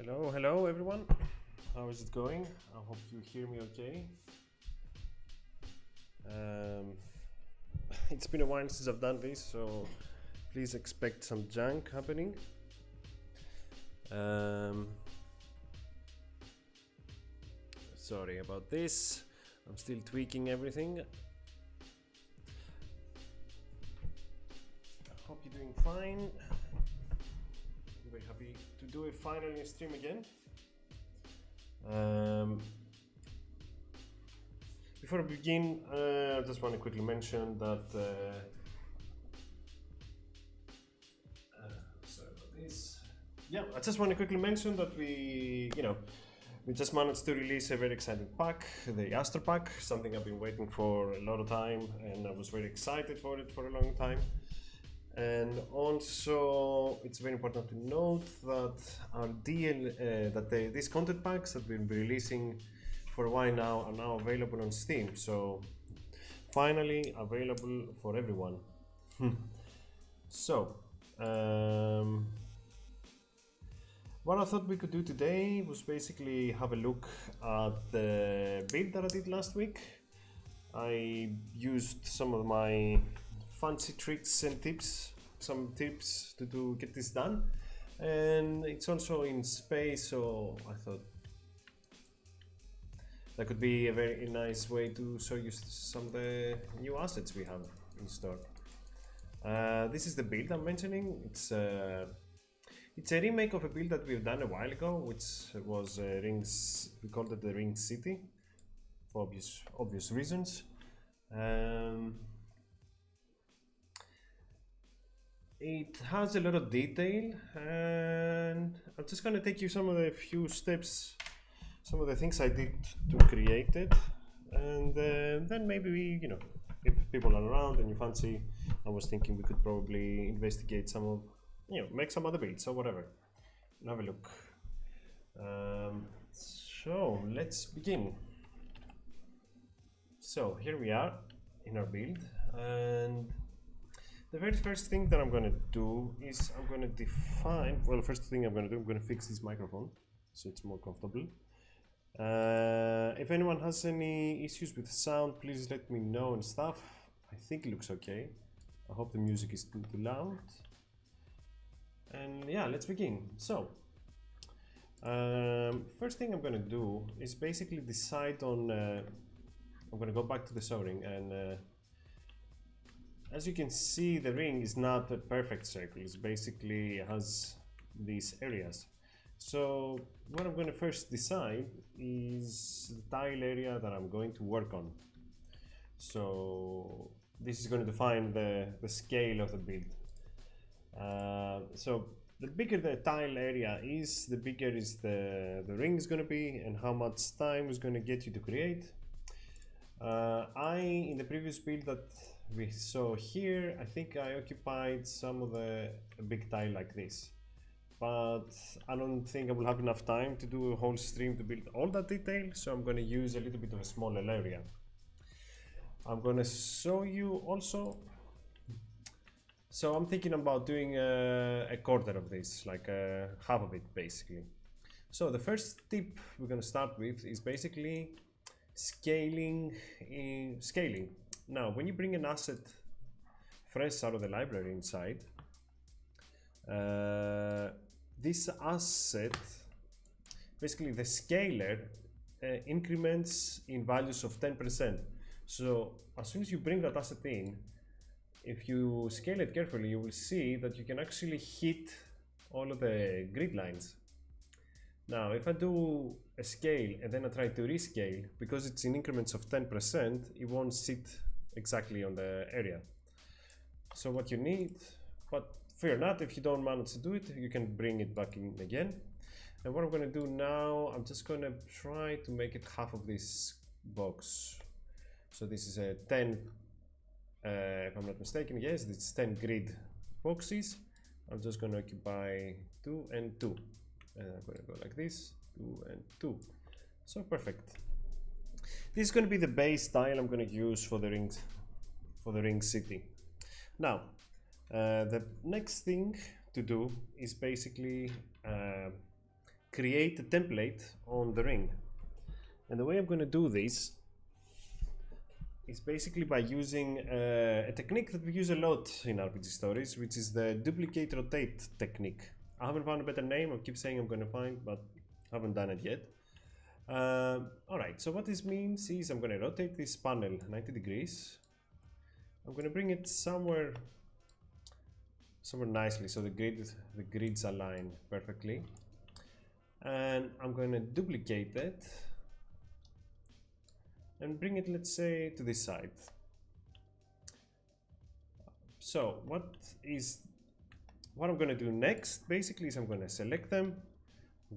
Hello everyone. How is it going? I hope you hear me okay. It's been a while since I've done this, so please expect some junk happening. Sorry about this. I'm still tweaking everything. I hope you're doing fine. I'm very happy to do a finally stream again. Before I begin, I just want to quickly mention that sorry about this. Yeah, I just want to quickly mention that we just managed to release a very exciting pack, the Astro Pack, something I've been waiting for a lot of time, and I was very excited for it for a long time. And also, it's very important to note that our these content packs that we've been releasing for a while now are now available on Steam. So finally available for everyone. So what I thought we could do today was basically have a look at the build that I did last week. I used some of my fancy tricks and tips, some tips to get this done, and it's also in space, so I thought that could be a very nice way to show you some of the new assets we have in store. This is the build I'm mentioning. It's a remake of a build that we've done a while ago, which was Rings. We called it the Ring City for obvious reasons. It has a lot of detail, and I'm just going to take you some of the few steps, some of the things I did to create it, and then maybe if people are around and you fancy, I was thinking we could probably investigate some of, make some other builds or whatever, and have a look. So let's begin. So here we are in our build, and the very first thing that I'm going to do is I'm going to define, well, the first thing I'm going to do, I'm going to fix this microphone so it's more comfortable. If anyone has any issues with sound, please let me know and stuff. I think it looks okay. I hope the music is too loud. And yeah, let's begin. So, first thing I'm going to do is basically decide on, I'm going to go back to the showing, and as you can see, the ring is not a perfect circle. It's basically has these areas. So what I'm going to first decide is the tile area that I'm going to work on. So this is going to define the scale of the build. So the bigger the tile area is, the bigger is the ring is going to be, and how much time is going to get you to create. In the previous build that we saw here, I think I occupied some of a big tile like this, but I don't think I will have enough time to do a whole stream to build all that detail, so I'm going to use a little bit of a smaller area. I'm going to show you also, so I'm thinking about doing a quarter of this, like half of it basically. So the first tip we're going to start with is basically scaling. Now, when you bring an asset fresh out of the library inside, this asset, basically the scaler increments in values of 10%. So as soon as you bring that asset in, if you scale it carefully, you will see that you can actually hit all of the grid lines. Now, if I do a scale and then I try to rescale, because it's in increments of 10%, it won't sit exactly on the area. So what you need, but fear not, if you don't manage to do it, you can bring it back in again. And what I'm going to do now, I'm just going to try to make it half of this box. So this is a 10, if I'm not mistaken, yes, it's 10 grid boxes. I'm just going to occupy 2 and 2. And I'm going to go like this, 2 and 2. So perfect. This is going to be the base tile I'm going to use for the ring city. Now, the next thing to do is basically create a template on the ring. And the way I'm going to do this is basically by using a technique that we use a lot in RPG stories, which is the duplicate rotate technique. I haven't found a better name. I keep saying I'm going to find, but haven't done it yet. Alright, so what this means is I'm going to rotate this panel 90 degrees. I'm going to bring it somewhere nicely so the grids align perfectly. And I'm going to duplicate it and bring it, let's say, to this side. So what I'm going to do next basically is I'm going to select them,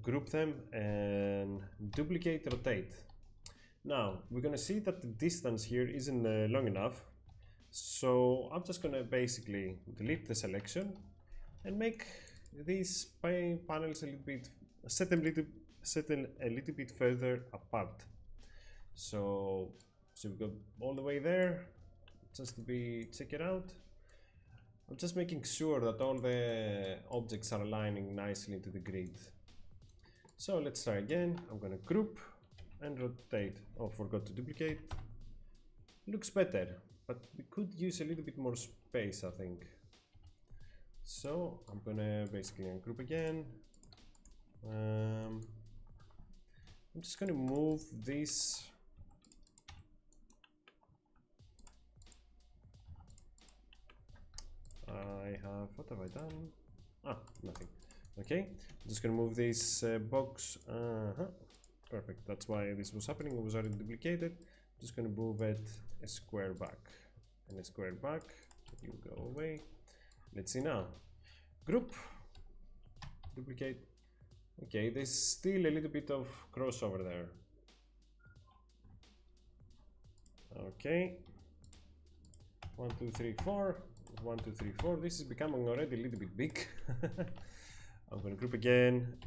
group them, and duplicate rotate. Now we're going to see that the distance here isn't long enough, so I'm just going to basically delete the selection and make these panels a little bit, set them a little bit further apart. So we go all the way there, just to check it out. I'm just making sure that all the objects are aligning nicely into the grid. So let's try again. I'm gonna group and rotate. Oh, forgot to duplicate. Looks better, but we could use a little bit more space, I think. So I'm gonna basically ungroup again. I'm just gonna move this. What have I done? Nothing. Okay, I'm just gonna move this box. Perfect. That's why this was happening. It was already duplicated. I'm just gonna move it a square back and a square back. You go away. Let's see now. Group, duplicate. Okay, there's still a little bit of crossover there. Okay. 1, 2, 3, 4. 1, 2, 3, 4. This is becoming already a little bit big. I'm gonna group again,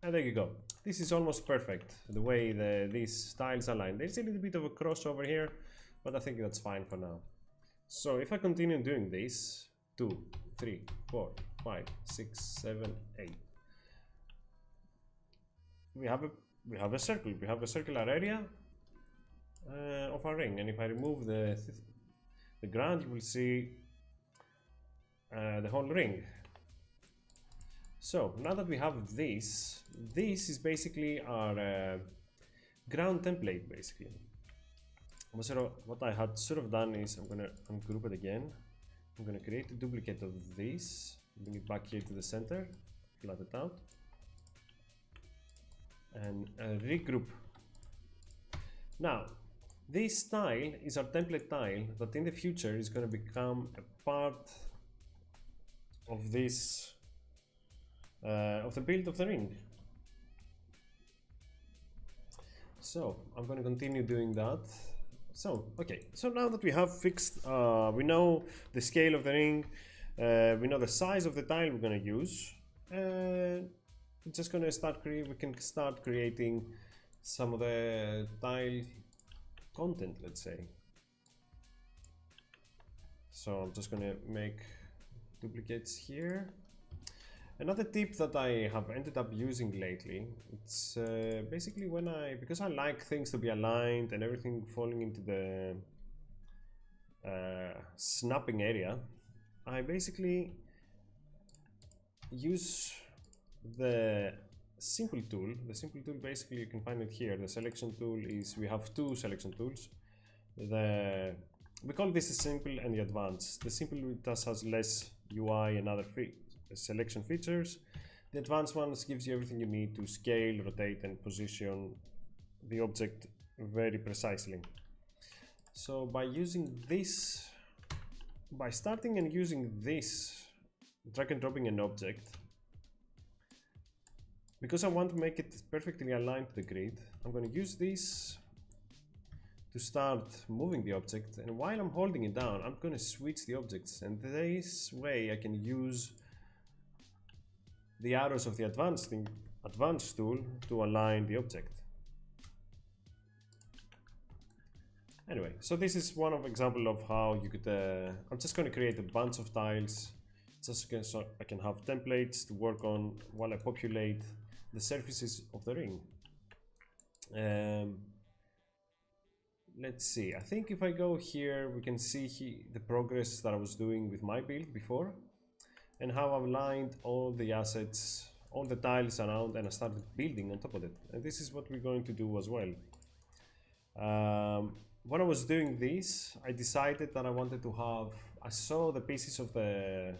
and there you go. This is almost perfect the way these tiles align. There's a little bit of a crossover here, but I think that's fine for now. So if I continue doing this, 2, 3, 4, 5, 6, 7, 8. We have a circle. We have a circular area of our ring, and if I remove the ground, you will see the whole ring. So now that we have this is basically our ground template. Basically, what I had sort of done is I'm gonna ungroup it again. I'm gonna create a duplicate of this, bring it back here to the center, flat it out, and regroup. Now this tile is our template tile that in the future is going to become a part of this of the build of the ring. So I'm going to continue doing that. So okay, so now that we have fixed, we know the scale of the ring, we know the size of the tile we're going to use, we're just going to start we can start creating some of the tile content, let's say. So I'm just gonna make duplicates here. Another tip that I have ended up using lately, it's basically because I like things to be aligned and everything falling into the snapping area, I basically use the simple tool. The simple tool, basically you can find it here. The selection tool is, we have two selection tools. We call this the simple and the advanced. The simple just has less UI and other selection features. The advanced ones gives you everything you need to scale, rotate, and position the object very precisely. So by using this, by starting and using this, drag and dropping an object, because I want to make it perfectly aligned to the grid, I'm going to use this to start moving the object, and while I'm holding it down, I'm going to switch the objects, and this way I can use the arrows of the advanced tool to align the object. Anyway, so this is one of example of how you could, I'm just going to create a bunch of tiles just so I can have templates to work on while I populate the surfaces of the ring. Let's see, I think if I go here we can see the progress that I was doing with my build before and how I've lined all the assets, all the tiles around, and I started building on top of it. And this is what we're going to do as well. When I was doing this, I decided that I wanted to have, I saw the pieces of the,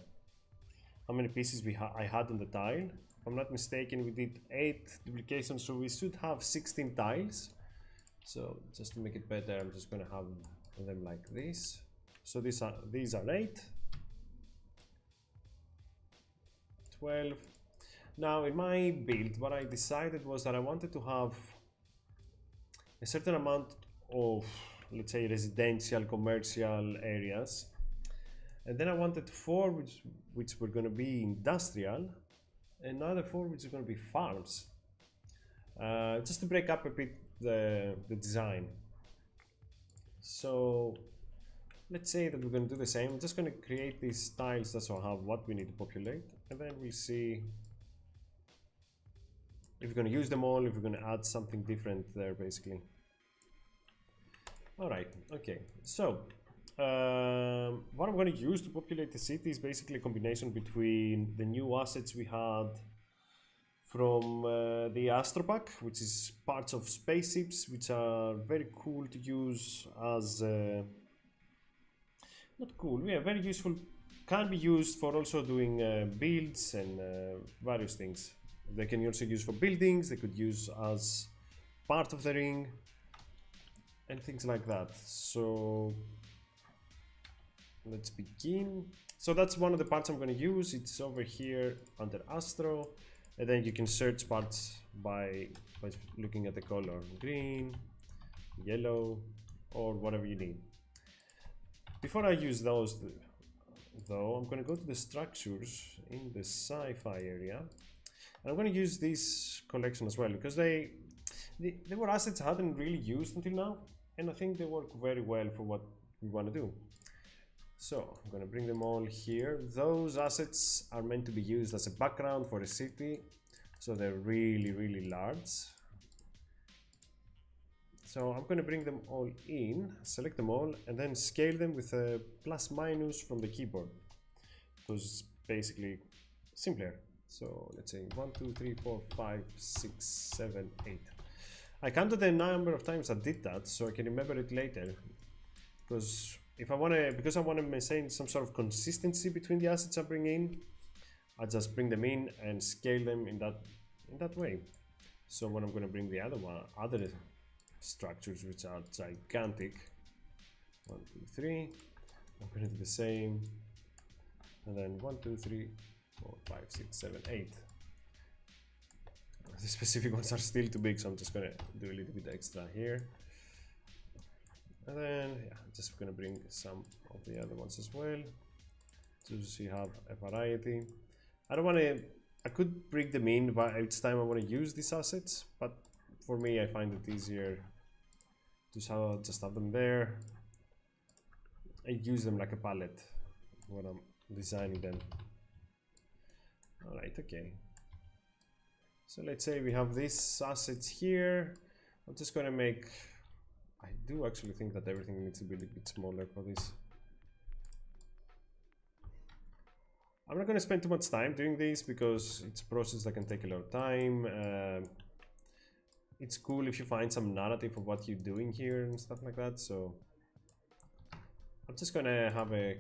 how many pieces I had on the tile. If I'm not mistaken, we did 8 duplications, so we should have 16 tiles. So just to make it better, I'm just gonna have them like this. So these are 8, 12. Now in my build, what I decided was that I wanted to have a certain amount of, let's say, residential, commercial areas, and then I wanted 4 which were going to be industrial, and another 4 which are going to be farms, just to break up a bit the design. So let's say that we're going to do the same. I'm just going to create these tiles that will have what we need to populate, and then we'll see if we're going to use them all, if we're going to add something different there, basically. Alright, okay, so what I'm going to use to populate the city is basically a combination between the new assets we had from the Astropack, which is parts of spaceships, which are very cool to use as not cool, yeah, very useful, can be used for also doing builds and various things. They can also use for buildings, they could use as part of the ring and things like that. So let's begin. So that's one of the parts I'm going to use. It's over here under Astro, and then you can search parts by looking at the color, green, yellow, or whatever you need. Before I use those though, I'm going to go to the structures in the sci-fi area, and I'm going to use this collection as well, because they were assets I hadn't really used until now, and I think they work very well for what we want to do. So I'm going to bring them all here. Those assets are meant to be used as a background for a city, so they're really large. So I'm going to bring them all in, select them all, and then scale them with a ± from the keyboard, because it's basically simpler. So let's say 1, 2, 3, 4, 5, 6, 7, 8. I counted the number of times I did that so I can remember it later, because if I want to maintain some sort of consistency between the assets I bring in, I just bring them in and scale them in that way. So when I'm going to bring the other structures, which are gigantic, 1, 2, 3, I'm going to do the same, and then 1, 2, 3, 4, 5, 6, 7, 8. The specific ones are still too big, so I'm just going to do a little bit extra here. And then, yeah, I'm just going to bring some of the other ones as well, so you have a variety. I could bring them in each time I want to use these assets, but for me, I find it easier to just have them there and use them like a palette when I'm designing them. Alright, okay. So let's say we have these assets here. I'm just going to make, I do actually think that everything needs to be a little bit smaller for this. I'm not going to spend too much time doing this because it's a process that can take a lot of time. It's cool if you find some narrative of what you're doing here and stuff like that. So I'm just going to have a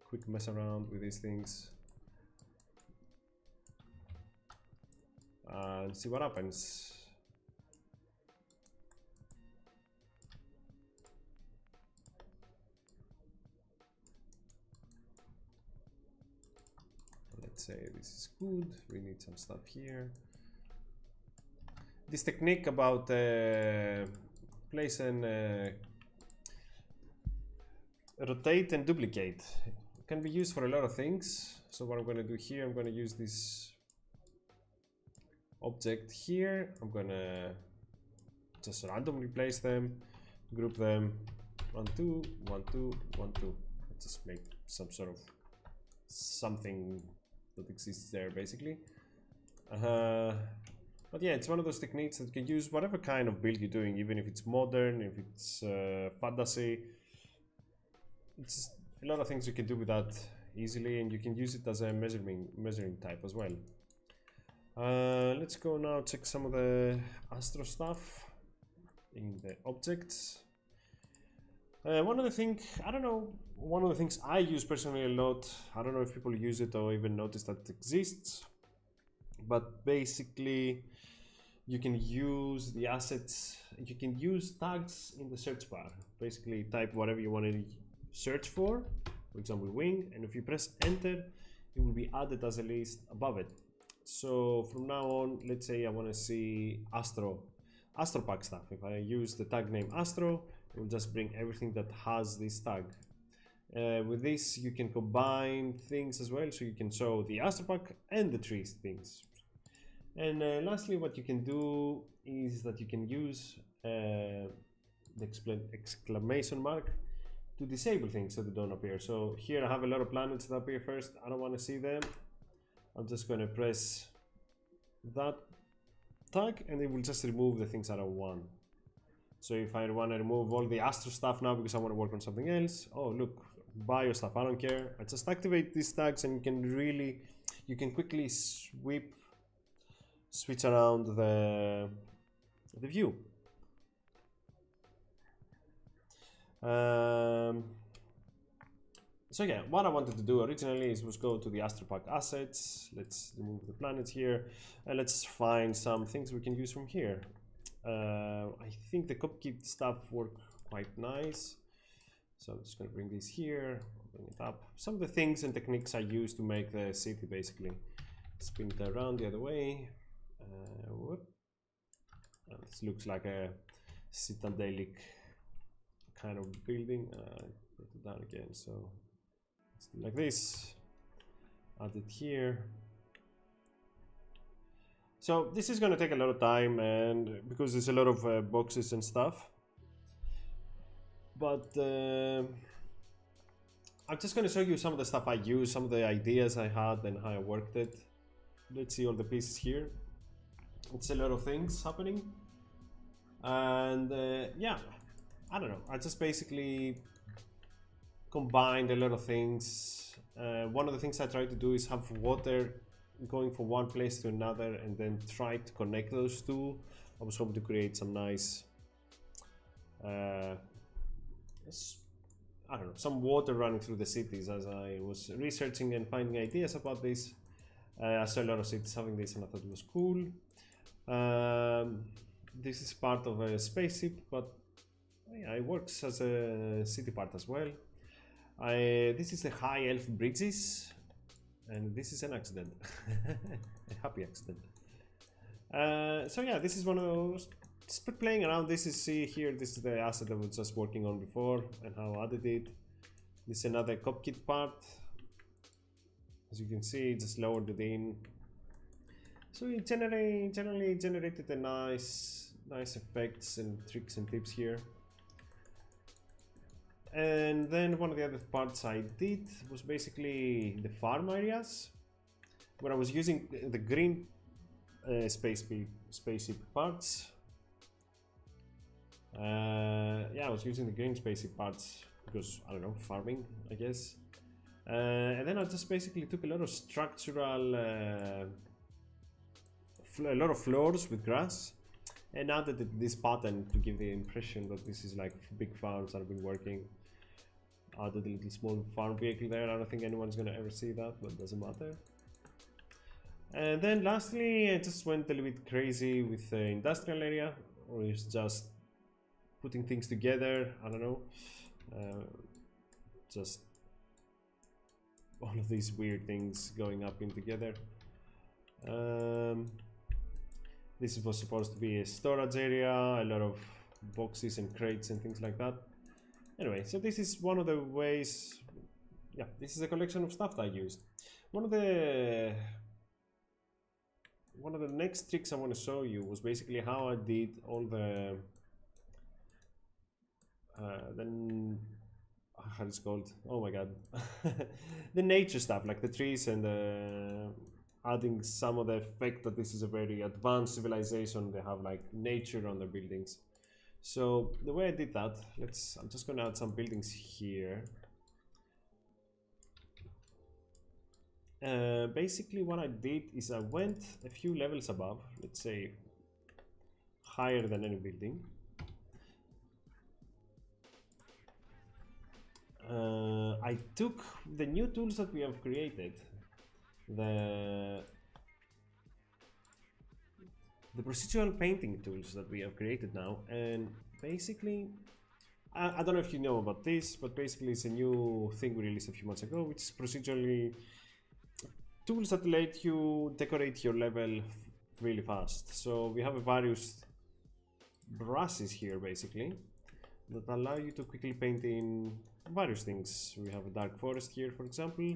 quick mess around with these things and see what happens. Let's say this is good. We need some stuff here. This technique about place and rotate and duplicate can be used for a lot of things. So what I'm going to do here, I'm going to use this object here. I'm going to just randomly place them, group them 1, 2, 1, 2, 1, 2. Just make some sort of something that exists there basically. But yeah, it's one of those techniques that you can use whatever kind of build you're doing, even if it's modern, if it's fantasy. It's a lot of things you can do with that easily, and you can use it as a measuring type as well. Let's go now check some of the astro stuff in the objects. One of the things I use personally a lot, I don't know if people use it or even notice that it exists, but basically you can use the assets, you can use tags in the search bar. Basically type whatever you want to search for example wing, and if you press enter, it will be added as a list above it. So from now on, let's say I want to see Astro Pack stuff. If I use the tag name Astro, it will just bring everything that has this tag. With this, you can combine things as well, so you can show the Astro Pack and the trees things. And lastly, what you can do is that you can use the exclamation mark to disable things so they don't appear. So here I have a lot of planets that appear first. I don't want to see them. I'm just going to press that tag and it will just remove the things I don't want. So if I want to remove all the astro stuff now because I want to work on something else, oh look, bio stuff, I don't care. I just activate these tags and you can quickly switch around the view. So yeah, what I wanted to do originally was go to the AstroPack assets. Let's remove the planets here and let's find some things we can use from here. I think the cupkit stuff work quite nice. So I'm just going to bring this here, bring it up. Some of the things and techniques I use to make the city basically. Spin it around the other way. This looks like a citadelic kind of building. Put it down again. So like this, add it here. So this is going to take a lot of time, and because there's a lot of boxes and stuff, but I'm just going to show you some of the stuff I use, some of the ideas I had and how I worked it. Let's see all the pieces here. It's a lot of things happening, and yeah, I don't know, I just basically combined a lot of things. One of the things I try to do is have water going from one place to another and then try to connect those two. I was hoping to create some nice I don't know, some water running through the cities. As I was researching and finding ideas about this, I saw a lot of cities having this and I thought it was cool. This is part of a spaceship, but yeah, it works as a city part as well. This is the high elf bridges, and this is an accident, a happy accident. So yeah, this is one of those. Just playing around. This is this is the asset I was just working on before and how I added it. This is another cupkit part. As you can see, just lowered it in. So it generally generated a nice effects and tricks and tips here. And then one of the other parts I did was basically the farm areas, where I was using the green spaceship parts. Yeah, I was using the green spaceship parts because, I don't know, farming, I guess. And then I just basically took a lot of structural, a lot of floors with grass, and added this pattern to give the impression that this is like big farms that have been working. Added a little small farm vehicle there. I don't think anyone's gonna ever see that, but it doesn't matter. And then lastly, I just went a little bit crazy with the industrial area, or it's just putting things together. I don't know, just all of these weird things going up in together. This was supposed to be a storage area, a lot of boxes and crates and things like that. Anyway, so this is one of the ways. Yeah, this is a collection of stuff that I used. One of the next tricks I want to show you was basically how I did all the how it's called, oh my god, the nature stuff, like the trees and the adding some of the effect that this is a very advanced civilization. They have like nature on their buildings. So the way I did that, I'm just gonna add some buildings here. Basically what I did is I went a few levels above, let's say higher than any building. I took the new tools that we have created, the procedural painting tools that we have created now, and basically I don't know if you know about this, but basically it's a new thing we released a few months ago, which is procedurally tools that let you decorate your level really fast. So we have various brushes here basically that allow you to quickly paint in various things. We have a dark forest here, for example,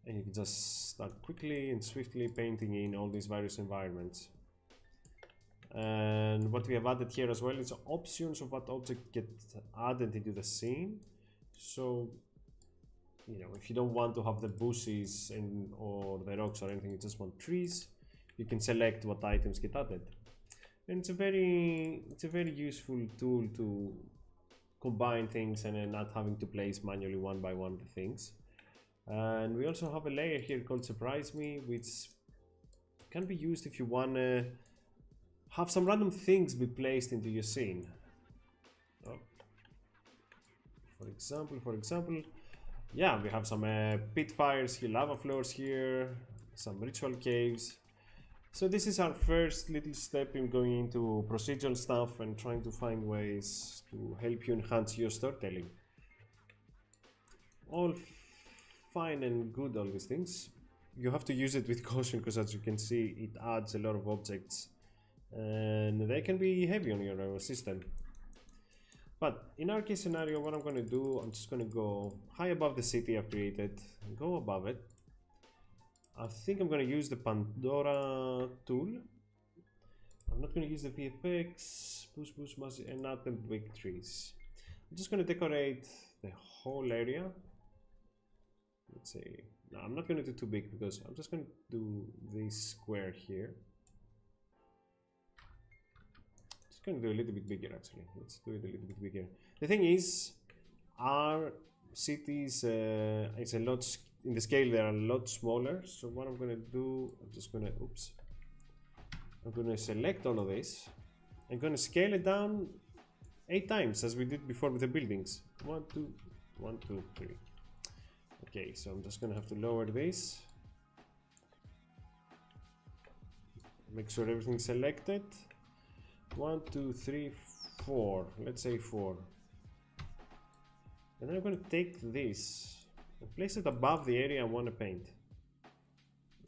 and you can just start quickly and swiftly painting in all these various environments. And what we have added here as well is options of what object get added into the scene. So, you know, if you don't want to have the bushes or the rocks or anything, you just want trees, you can select what items get added. And it's a very useful tool to combine things and then not having to place manually one by one the things. And we also have a layer here called Surprise Me, which can be used if you want to have some random things be placed into your scene. Oh. For example, yeah, we have some pit fires here, lava floors here, some ritual caves. So this is our first little step in going into procedural stuff and trying to find ways to help you enhance your storytelling. All fine and good, all these things. You have to use it with caution because, as you can see, it adds a lot of objects and they can be heavy on your system. But in our case scenario, what I'm going to do, I'm just going to go high above the city I've created and go above it. I think I'm going to use the Pandora tool. I'm not going to use the VFX, push, and not the big trees. I'm just going to decorate the whole area. Let's say, no, I'm not going to do too big because I'm just going to do this square here. Just going to do a little bit bigger actually. Let's do it a little bit bigger. The thing is, our cities it's a lot, in the scale they are a lot smaller. So what I'm going to do, I'm just going to, I'm going to select all of this. I'm going to scale it down 8 times as we did before with the buildings. 1, 2, 3. Okay, so I'm just gonna have to lower this. Make sure everything's selected. 1, 2, 3, 4. Let's say 4. And then I'm gonna take this and place it above the area I want to paint.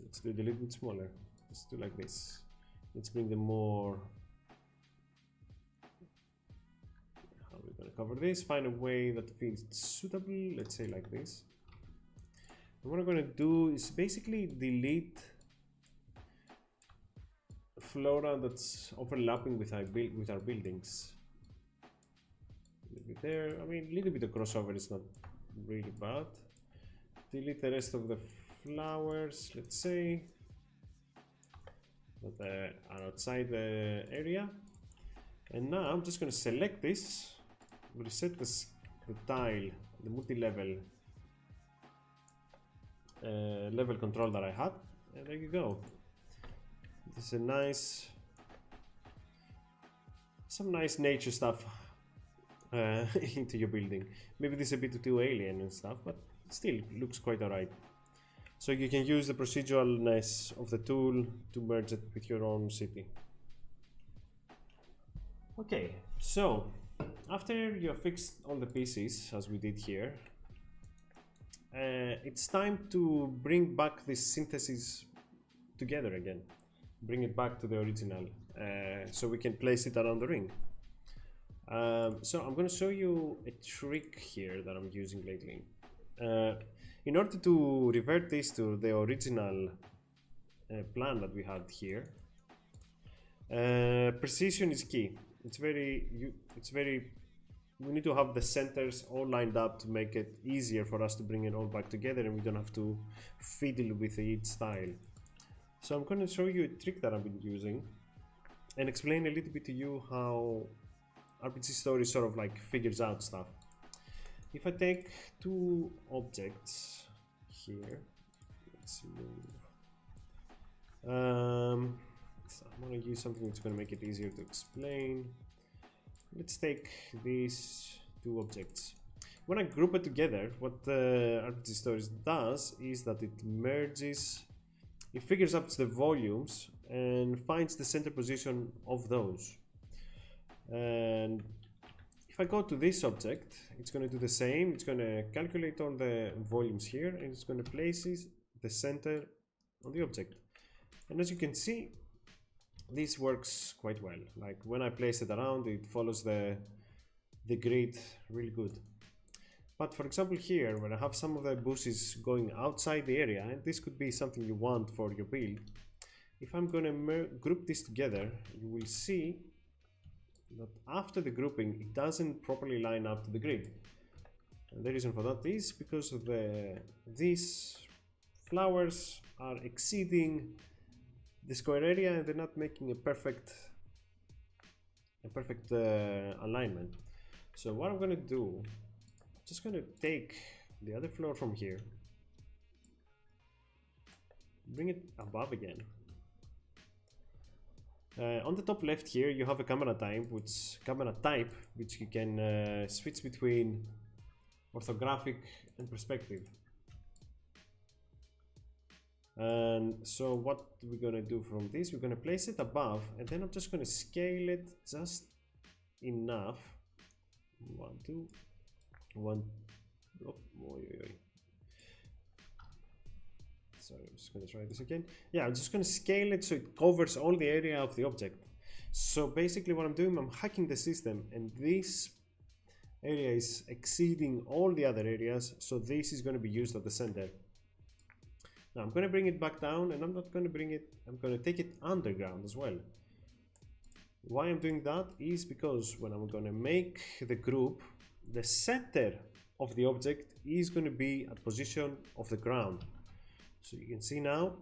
Let's do it a little bit smaller. Let's do like this. Let's bring them more. How are we gonna cover this? Find a way that feels suitable. Let's say like this. What I'm going to do is basically delete flora that's overlapping with our buildings. A little bit there. I mean, a little bit of crossover is not really bad. Delete the rest of the flowers, let's say, that are outside the area. And now I'm just going to select this, reset the tile, the multi-level level control that I had, and there you go. This is a nice, some nice nature stuff into your building. Maybe this is a bit too alien and stuff, but still looks quite alright. So you can use the proceduralness of the tool to merge it with your own city. Okay, so after you have fixed all the pieces as we did here, it's time to bring back this synthesis together again. Bring it back to the original so we can place it around the ring. So I'm going to show you a trick here that I'm using lately. In order to revert this to the original plan that we had here, precision is key. It's very we need to have the centers all lined up to make it easier for us to bring it all back together, and we don't have to fiddle with each tile. So I'm going to show you a trick that I've been using and explain a little bit to you how RPG Story sort of like figures out stuff. If I take two objects here, let's move. So I'm going to use something that's going to make it easier to explain. Let's take these two objects. When I group it together, what the RPG Stories does is that it merges, it figures out the volumes and finds the center position of those. And if I go to this object, it's going to do the same. It's going to calculate all the volumes here, and it's going to place the center on the object. And as you can see, this works quite well. Like when I place it around, it follows the grid really good. But for example here, when I have some of the bushes going outside the area, and this could be something you want for your build, if I'm going to group this together, you will see that after the grouping, it doesn't properly line up to the grid. And the reason for that is because of these flowers are exceeding the square area, and they're not making a perfect alignment. So what I'm going to do, I'm just going to take the other floor from here, bring it above again. On the top left here, you have a camera type, which you can switch between orthographic and perspective. And so what we're going to do from this, we're going to place it above, and then I'm just going to scale it just enough. 1, 2, 1. Oh, sorry, I'm just going to try this again. Yeah, I'm just going to scale it so it covers all the area of the object. So basically what I'm doing, I'm hacking the system, and this area is exceeding all the other areas, so this is going to be used at the center. Now I'm going to bring it back down, and I'm not going to bring it, I'm going to take it underground as well. Why I'm doing that is because when I'm going to make the group, the center of the object is going to be at position of the ground. So you can see now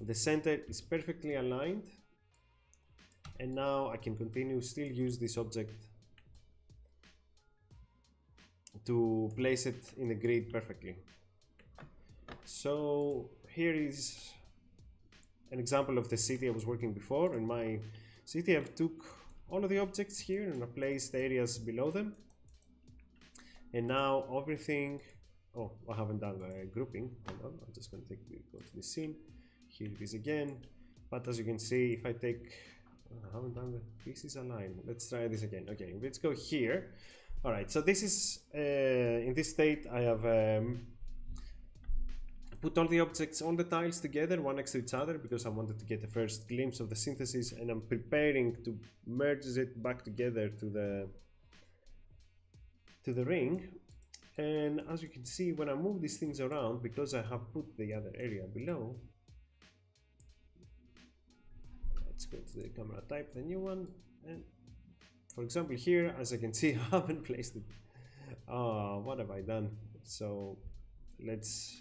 the center is perfectly aligned, and now I can continue still use this object to place it in the grid perfectly. So here is an example of the city I was working before. In my city, I've took all of the objects here and I placed the areas below them, and now everything. Oh, I haven't done the grouping. Hold on, I'm just going to go to the scene. Here it is again. But as you can see, if I take, I haven't done the pieces aligned. Let's try this again. Okay, let's go here. All right, so this is in this state. I have put all the objects, all the tiles together, one next to each other, because I wanted to get the first glimpse of the synthesis, and I'm preparing to merge it back together to the ring. And as you can see, when I move these things around, because I have put the other area below, let's go to the camera type, the new one, and for example here, as I can see, I haven't placed it. Oh, what have I done? So this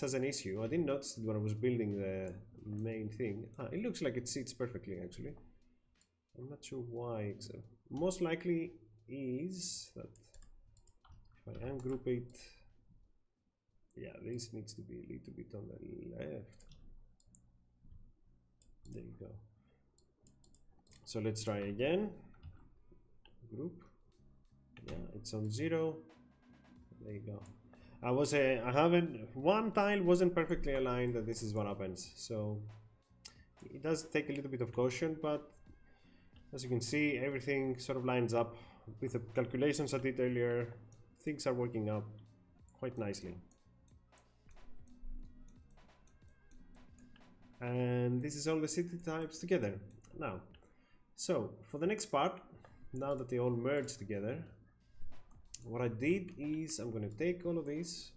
has an issue. I didn't notice it when I was building the main thing. It looks like it sits perfectly actually. I'm not sure why, so most likely is that if I ungroup it, yeah, this needs to be a little bit on the left. There you go. So let's try again. Group. Yeah, it's on 0. There you go. One tile wasn't perfectly aligned, and this is what happens. So it does take a little bit of caution, but as you can see, everything sort of lines up with the calculations I did earlier. Things are working out quite nicely. And this is all the city types together. Now, so for the next part, now that they all merge together, what I did is I'm going to take all of these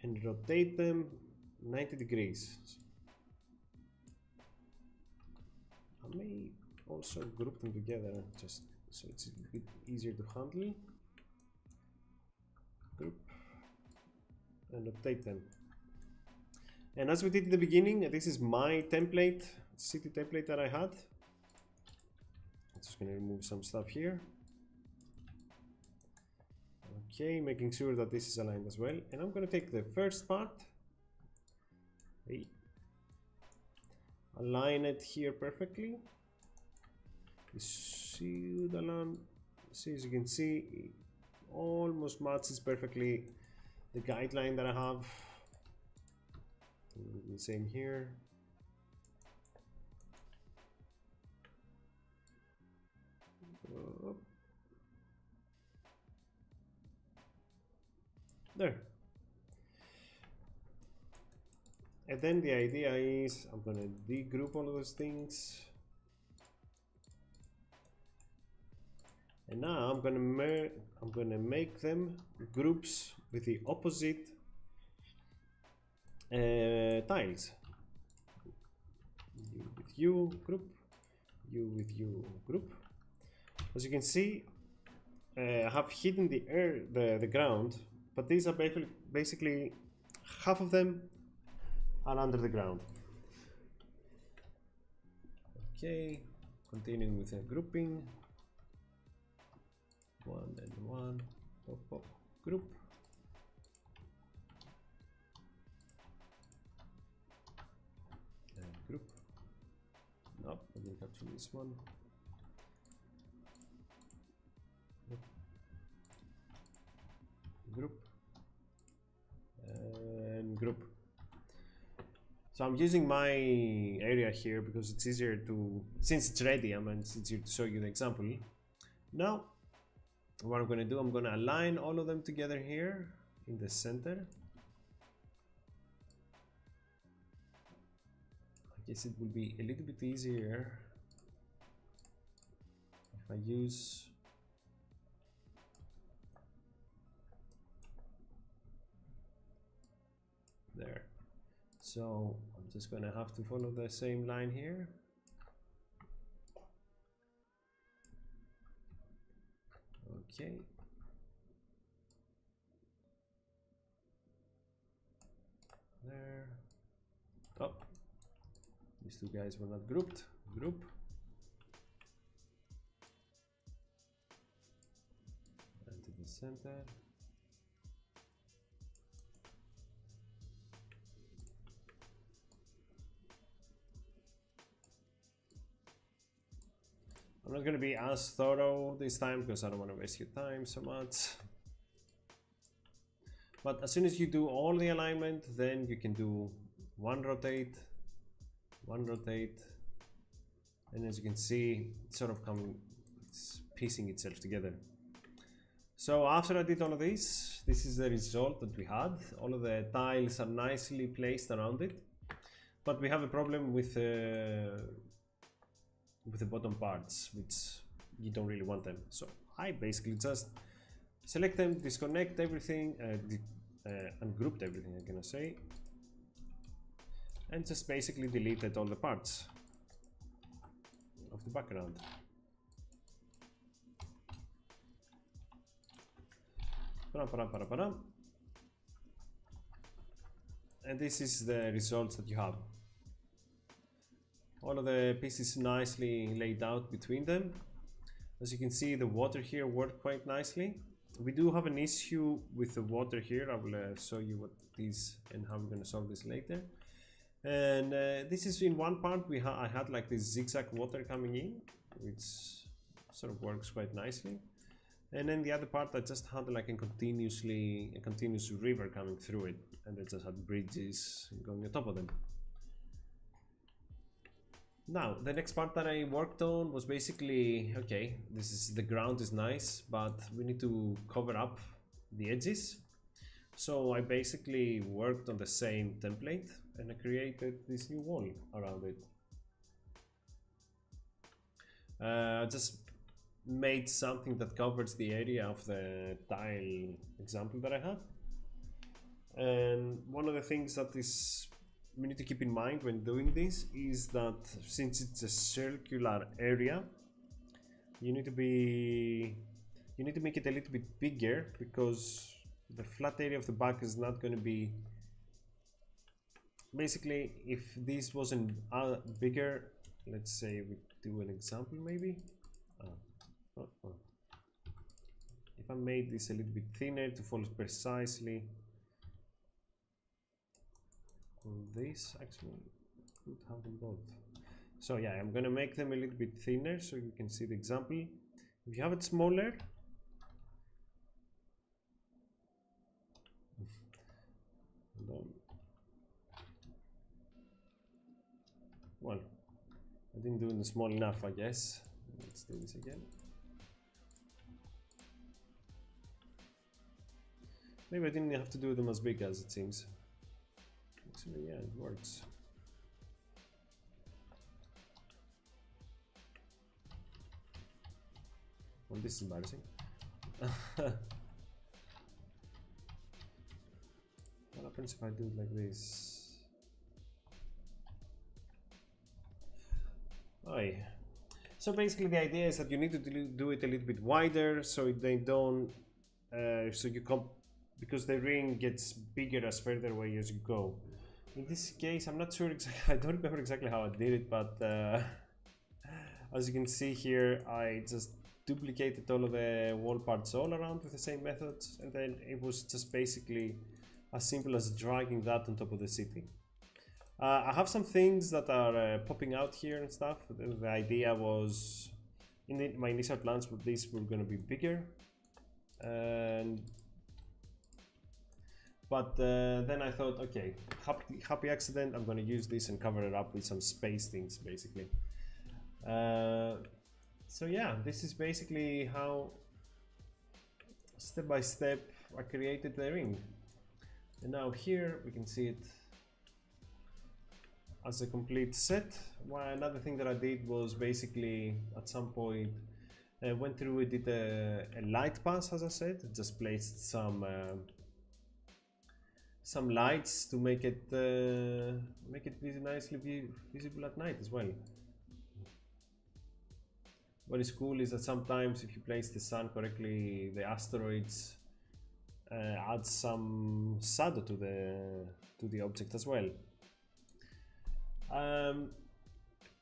and rotate them 90 degrees. I may also group them together just so it's a bit easier to handle. Group and update them. And as we did in the beginning, this is my template, city template that I had. I'm just going to remove some stuff here. Okay, making sure that this is aligned as well. And I'm going to take the first part, align it here perfectly. This should align, so as you can see, it almost matches perfectly the guideline that I have. The same here. There. And then the idea is I'm gonna degroup all of those things. And now I'm gonna make them groups with the opposite tiles. You with you group, you with you group. As you can see, I have hidden the ground, but these are basically half of them are under the ground. Okay, continuing with the grouping. 1 and 1, pop, pop, group. And group. Nope, let me capture this one. Group. And group. So I'm using my area here because it's easier to, since it's ready, I mean, it's easier to show you the example. Now, what I'm going to do, I'm going to align all of them together here in the center. I guess it will be a little bit easier if I use there. So I'm just going to have to follow the same line here. Okay. There. Oh, these two guys were not grouped. Group. And to the center. I'm not going to be as thorough this time because I don't want to waste your time so much. But as soon as you do all the alignment, then you can do one rotate, and as you can see, it's sort of it's piecing itself together. So after I did all of this, this is the result that we had. All of the tiles are nicely placed around it, but we have a problem with the bottom parts, which you don't really want them. So I basically just select them, disconnect everything, ungrouped everything, I'm gonna say, and just basically deleted all the parts of the background. And this is the results that you have. All of the pieces nicely laid out between them. As you can see, the water here worked quite nicely. We do have an issue with the water here. I will show you what it is and how we're going to solve this later. And this is in one part I had like this zigzag water coming in, which sort of works quite nicely. And then the other part I just had like a continuous river coming through it, and I just had bridges going on top of them. Now, the next part that I worked on was basically, okay, the ground is nice, but we need to cover up the edges. So I basically worked on the same template and I created this new wall around it. I just made something that covers the area of the tile example that I had. And one of the things that is we need to keep in mind when doing this is that since it's a circular area, you need to make it a little bit bigger, because the flat area of the back is not going to be, basically if this wasn't bigger, let's say we do an example maybe. If I made this a little bit thinner to follow precisely on this, actually could have them both. So yeah, I'm gonna make them a little bit thinner so you can see the example. If you have it smaller, well, I didn't do it small enough, I guess. Let's do this again. Maybe I didn't have to do them as big as it seems. Actually, yeah, it works. Well, this is embarrassing. What happens if I do it like this? Oi. So basically the idea is that you need to do it a little bit wider so they don't, so you come, because the ring gets bigger as further away as you go. In this case, I'm not sure exactly, I don't remember exactly how I did it, but as you can see here, I just duplicated all of the wall parts all around with the same methods, and then it was just basically as simple as dragging that on top of the city. I have some things that are popping out here and stuff. The idea was, in my initial plans with this were going to be bigger, but then I thought, okay, happy accident, I'm going to use this and cover it up with some space things, basically. So yeah, this is basically how, step by step, I created the ring. And now here we can see it as a complete set. Well, another thing that I did was basically at some point went through and did a light pass, as I said. Just placed some lights to make it nicely visible at night as well. What is cool is that sometimes if you place the sun correctly, the asteroids add some shadow to the object as well.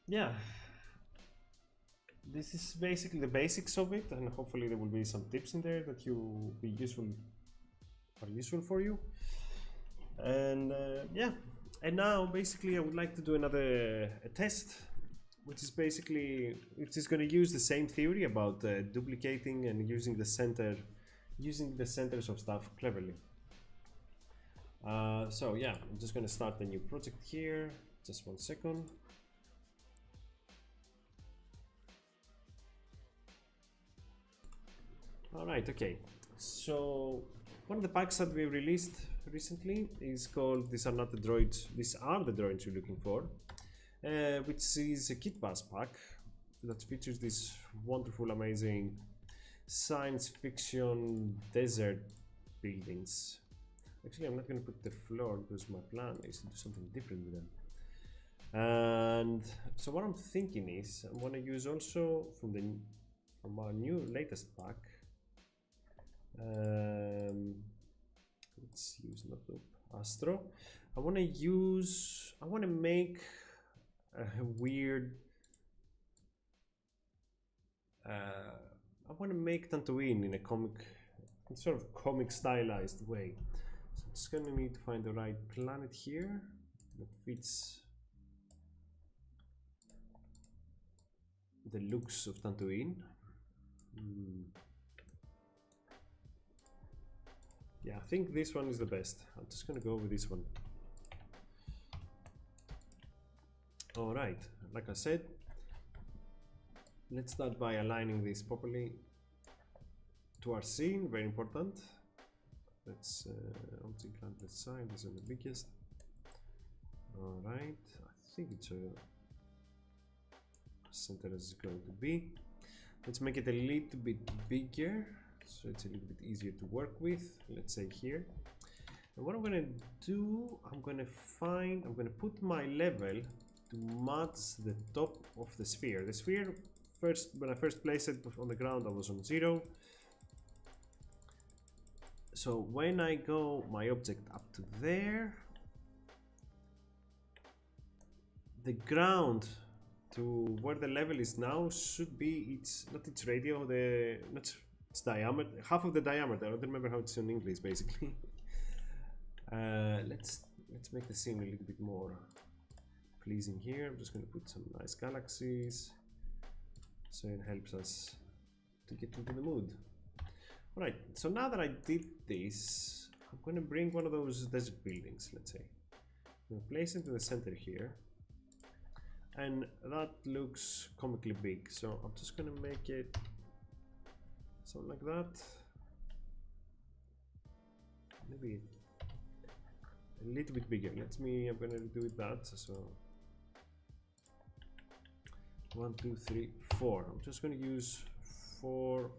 Yeah, this is basically the basics of it, and hopefully there will be some tips in there that are useful for you. And yeah, and now basically I would like to do a test, which is going to use the same theory about duplicating and using the centers of stuff cleverly. So yeah, I'm just going to start a new project here. Just 1 second. All right, okay. So one of the packs that we released recently is called "These are not the droids. These are the droids you're looking for," which is a kit bus pack that features these wonderful, amazing science fiction desert buildings. Actually, I'm not going to put the floor because my plan is to do something different with them. And so what I'm thinking is I'm going to use also from our new latest pack. Let's use not Astro. I want to make a weird. I want to make Tatooine in a sort of comic stylized way. So I'm just going to need to find the right planet here that fits the looks of Tatooine. Yeah, I think this one is the best. I'm just gonna go with this one. Alright, like I said, let's start by aligning this properly to our scene, very important. Let's object land the side, this is the biggest. Alright, I think it's center as it's going to be. Let's make it a little bit bigger so it's a little bit easier to work with. Let's say here. And what I'm gonna do, I'm gonna put my level to match the top of the sphere. The sphere, when I first placed it on the ground, I was on 0. So when I go my object up to there, the ground to where the level is now should be not its radio, its diameter, half of the diameter. I don't remember how it's in English basically. Let's make the scene a little bit more pleasing here. I'm just going to put some nice galaxies so it helps us to get into the mood. Alright, so now that I did this, I'm going to bring one of those desert buildings, let's say. I'm going to place it in the center here. And that looks comically big, so I'm just going to make it something like that. Maybe a little bit bigger. I'm going to do it that. So 1, 2, 3, 4. I'm just going to use four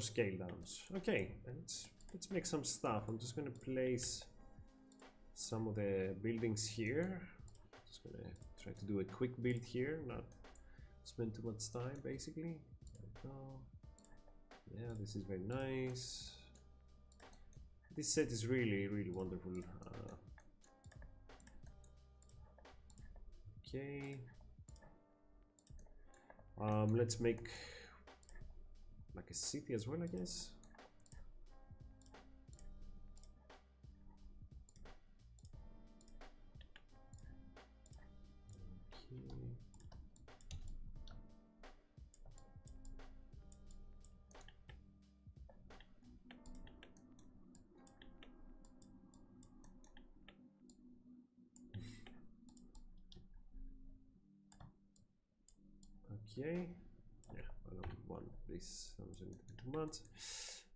scale downs. Okay, let's make some stuff. I'm just going to place some of the buildings here. Just going to try to do a quick build here, not spend too much time basically. There we go. Yeah, this is very nice. This set is really wonderful. Okay. Let's make like a city as well, I guess. Okay. Yeah, I don't want this. I'm just too much.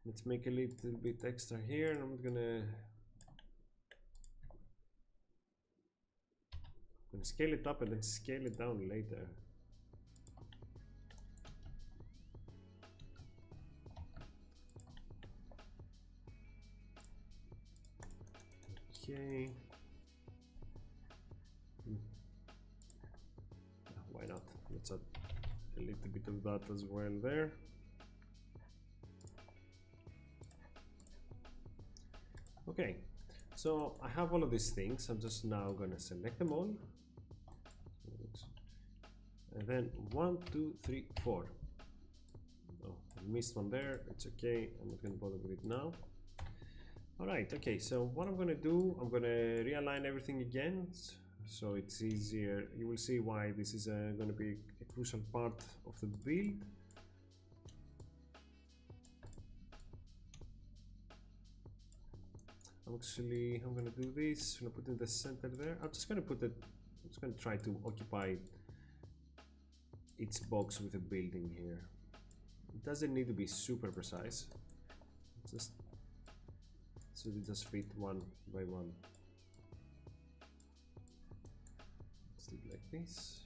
Let's make a little bit extra here, and I'm gonna scale it up and then scale it down later. Okay. Why not? Let's add a little bit of that as well there. Okay, so I have all of these things. I'm just now gonna select them all. And then 1, 2, 3, 4. Oh, I missed one there. It's okay. I'm not gonna bother with it now. Alright, okay, so what I'm gonna do, I'm gonna realign everything again so it's easier. You will see why this is gonna be a crucial part of the build. I'm gonna do this. I'm gonna put it in the center there. I'm just gonna try to occupy its box with a building here. It doesn't need to be super precise. Just so they just fit one by one. Let's do it like this.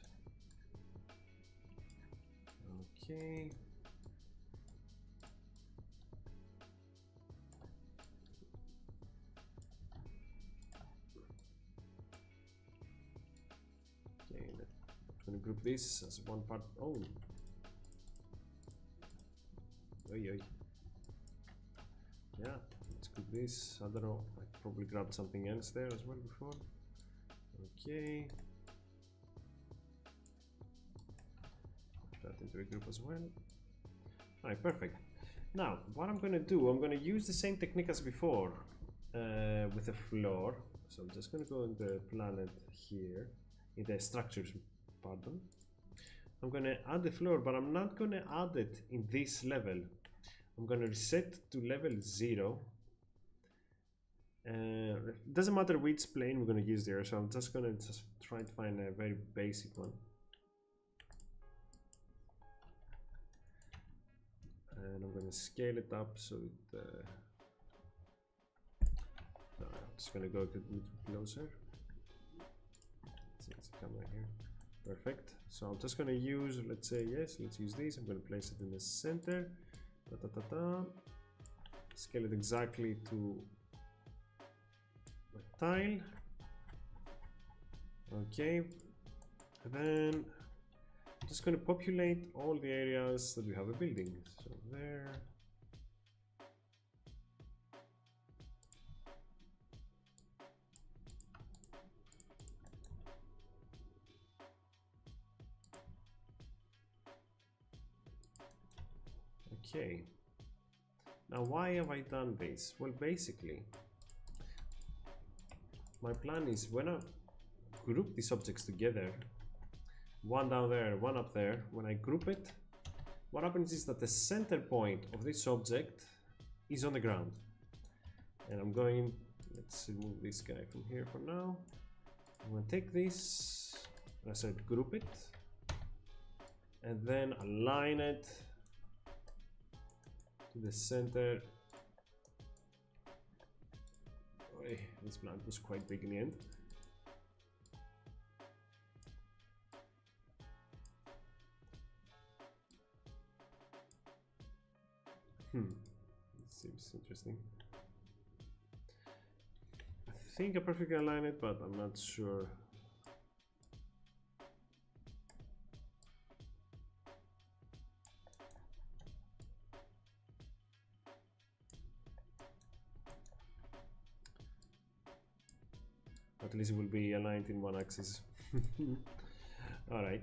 Okay. Okay, I'm gonna group this as one part. Oh. Oy. Yeah. Let's do this. I don't know, I probably grabbed something else there as well before. Okay. Put that into a group as well. Alright, perfect. Now, what I'm gonna do, I'm gonna use the same technique as before with the floor. So I'm just gonna go in the planet here, in the structures, pardon. I'm gonna add the floor, but I'm not gonna add it in this level. I'm gonna reset to level 0. It doesn't matter which plane we're going to use there, so I'm just going to try to find a very basic one. And I'm going to scale it up so it no, I'm just going to go a little closer. Let's come right here. Perfect. So I'm just going to use, let's say, yes, let's use this. I'm going to place it in the center. Scale it exactly to tile. Okay, and then I'm just going to populate all the areas that we have a building. So there. Okay. Now why have I done this? Well, basically, my plan is when I group these objects together, one down there, one up there, when I group it, what happens is that the center point of this object is on the ground. And I'm going, let's remove this guy from here for now. I'm going to take this, as I said, group it, and then align it to the center. Oh, this plant was quite big in the end. This seems interesting. I think I perfectly align it, but I'm not sure. At least it will be aligned in one axis. Alright.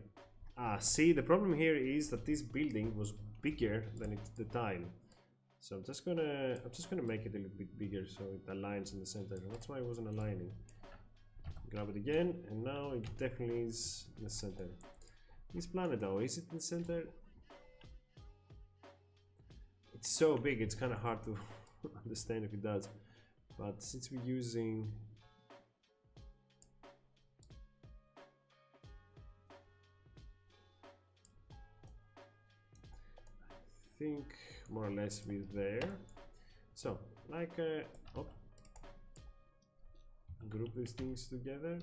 See, the problem here is that this building was bigger than the tile. So I'm just gonna make it a little bit bigger so it aligns in the center. That's why it wasn't aligning. Grab it again, and now it definitely is in the center. This planet though, is it in the center? It's so big, it's kind of hard to understand if it does. But since we're using I think more or less we're there. So like group these things together.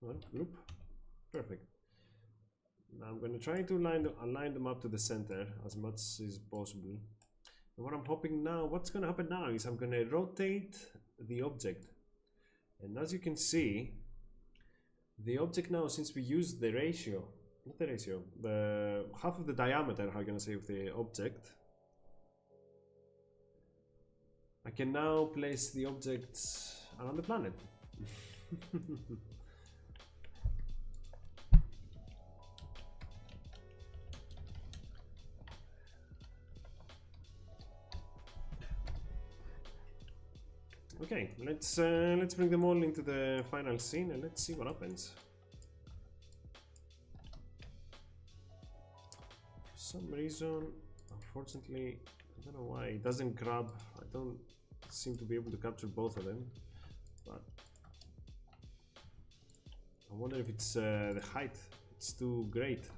Group. Perfect. Now I'm going to try to align them up to the center as much as possible. And what I'm hoping now, what's going to happen now is I'm going to rotate the object. And as you can see, the object now, since we use the ratio, not the ratio, the half of the diameter, how can I say, of the object, I can now place the objects around the planet. Okay, let's bring them all into the final scene and let's see what happens. For some reason, unfortunately, I don't know why it doesn't grab. I don't seem to be able to capture both of them, but I wonder if it's the height. It's too great.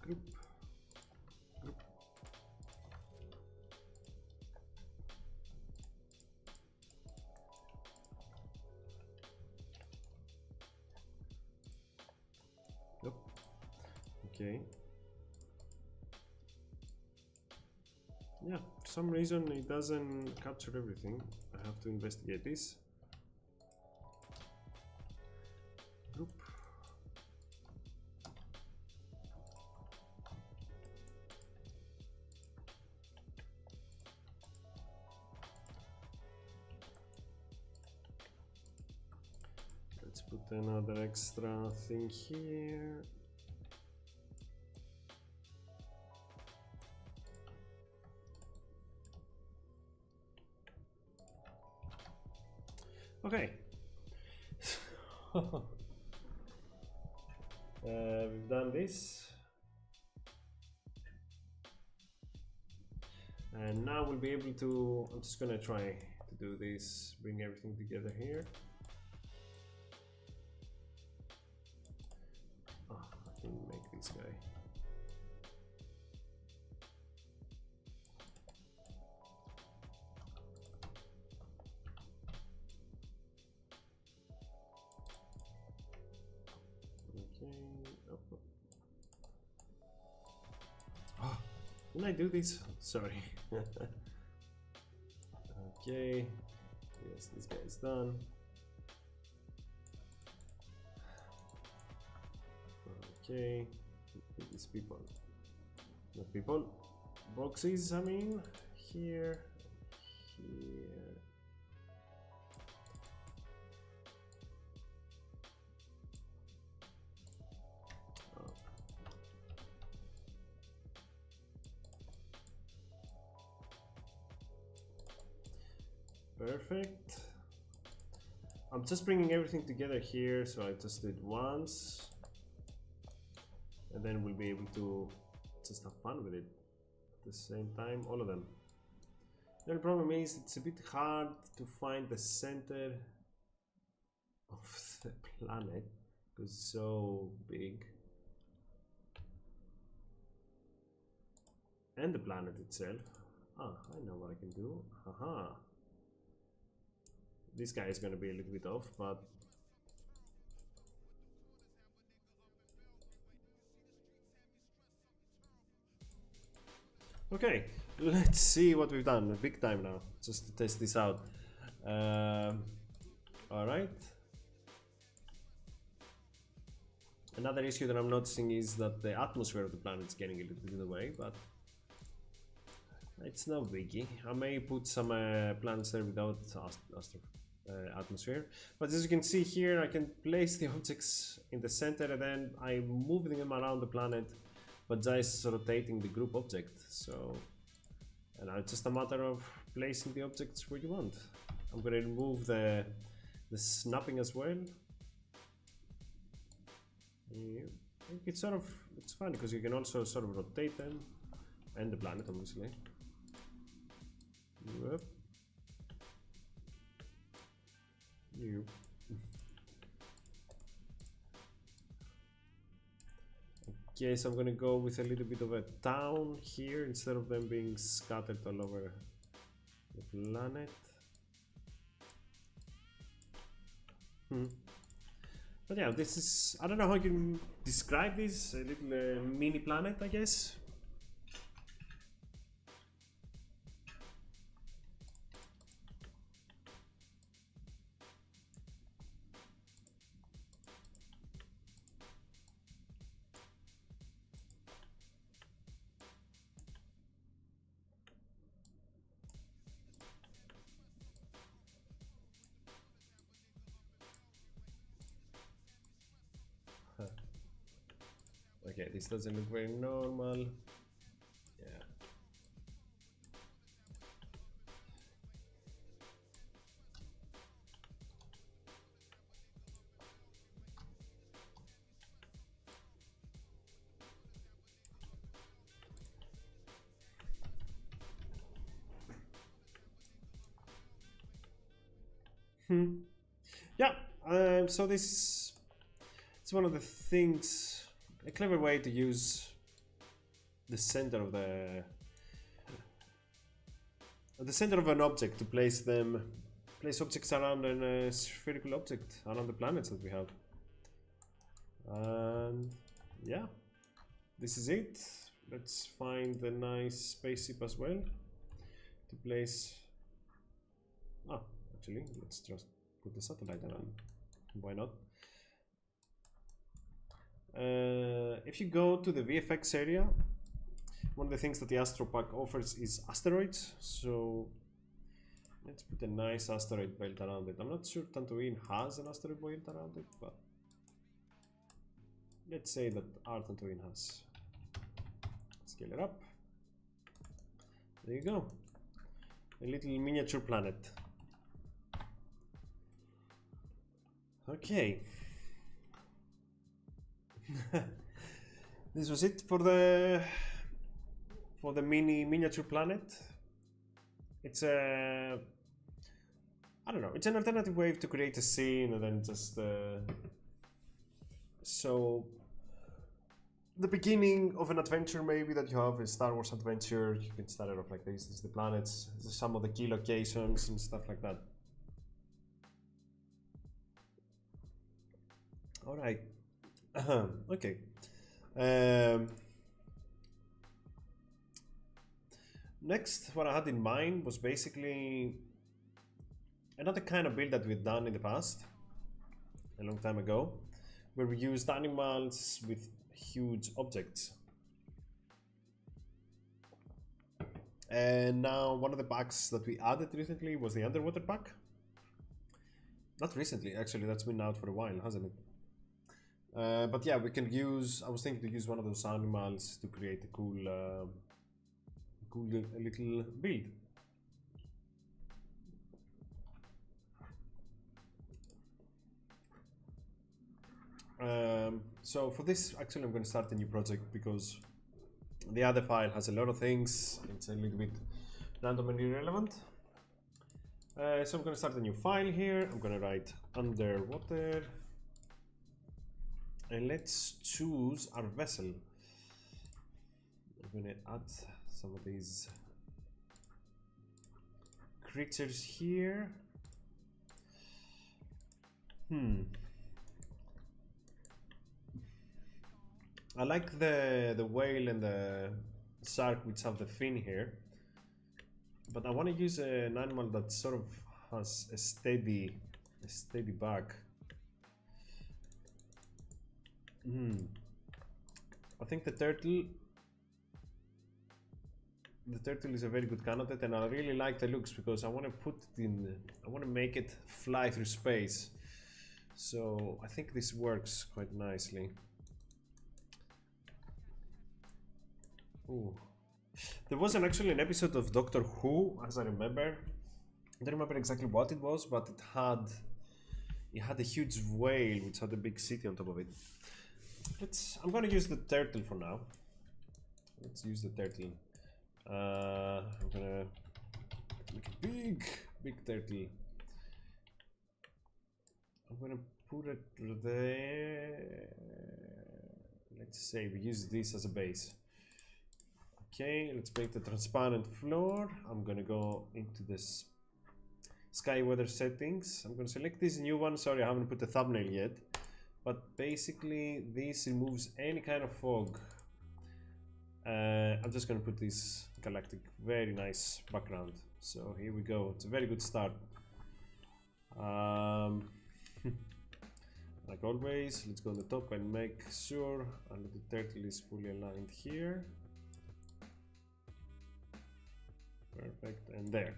Group. Okay. Yeah, for some reason it doesn't capture everything. I have to investigate this. Group. Let's put another extra thing here. Okay. We've done this. And now we'll be able to, I'm just gonna try to do this, bring everything together here. Oh, I can make this guy. Can I do this? Sorry. Okay. Yes, this guy is done. Okay. These people. Not people. Boxes, I mean. Here. Here. Oh. Perfect. I'm just bringing everything together here, so I just did once. And then we'll be able to just have fun with it at the same time, all of them. The only problem is it's a bit hard to find the center of the planet because it's so big. And the planet itself. Ah, I know what I can do. Haha. This guy is going to be a little bit off, but okay, let's see what we've done. Big time now, just to test this out. Alright. Another issue that I'm noticing is that the atmosphere of the planet is getting a little bit in the way, but it's no biggie. I may put some planets there without atmosphere, but as you can see here, I can place the objects in the center and then I move them around the planet, but just rotating the group object. So, and it's just a matter of placing the objects where you want. I'm going to remove the snapping as well. It's sort of, it's fun because you can also sort of rotate them and the planet, obviously. Yep. Yep. Okay, so I'm gonna go with a little bit of a town here instead of them being scattered all over the planet. But yeah, this is, I don't know how you can describe this, a little mini planet, I guess. Okay, this doesn't look very normal. Yeah. Yeah, so this is one of the things, a clever way to use the center of the center of an object to place objects around a spherical object around the planets that we have. And yeah, this is it. Let's find a nice spaceship as well to place. Ah, actually, let's just put the satellite around. Why not? If you go to the VFX area, one of the things that the Astro Pack offers is asteroids. So let's put a nice asteroid belt around it. I'm not sure Tatooine has an asteroid belt around it, but let's say that our Tatooine has. Scale it up. There you go. A little miniature planet. Okay. This was it for the miniature planet. It's a, I don't know, it's an alternative way to create a scene and then just so the beginning of an adventure maybe that you have, a Star Wars adventure, you can start it off like this. This is the planets, this is some of the key locations and stuff like that. All right. Okay. Next, what I had in mind was basically another kind of build that we've done in the past, a long time ago, where we used animals with huge objects. And now one of the packs that we added recently was the underwater pack. Not recently, actually, that's been out for a while, hasn't it? But yeah, we can use, I was thinking to use one of those animals to create a cool, cool little build. So for this, actually, I'm going to start a new project because the other file has a lot of things. It's a little bit random and irrelevant. So I'm going to start a new file here. I'm going to write underwater. And let's choose our vessel. I'm going to add some of these creatures here. I like the whale and the shark which have the fin here, but I want to use an animal that sort of has a steady back. I think the turtle is a very good candidate, and I really like the looks because I want to put it in, I want to make it fly through space. So I think this works quite nicely. Ooh. There was actually an episode of Doctor Who, as I remember. I don't remember exactly what it was, but it had a huge whale which had a big city on top of it. I'm gonna use the turtle for now. Let's use the turtle. I'm gonna make a big turtle. I'm gonna put it there. Let's say we use this as a base. Okay, let's make the transparent floor. I'm gonna go into this sky weather settings. I'm gonna select this new one. Sorry, I haven't put the thumbnail yet. But basically, this removes any kind of fog. I'm just gonna put this galactic, very nice background. So here we go. It's a very good start. Like always, let's go on the top and make sure the turtle is fully aligned here. Perfect, and there.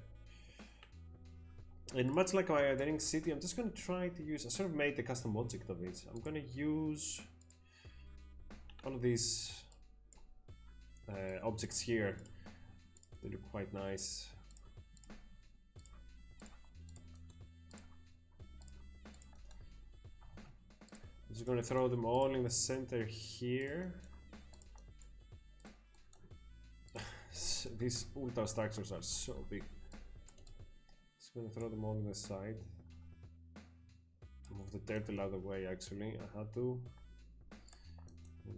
And much like my rendering city, I'm just going to try to use, I sort of made a custom object of it. I'm going to use all of these objects here. They look quite nice. I'm just going to throw them all in the center here. These ultra structures are so big. Just gonna throw them all on the side. Move the turtle out of the way, actually. I had to.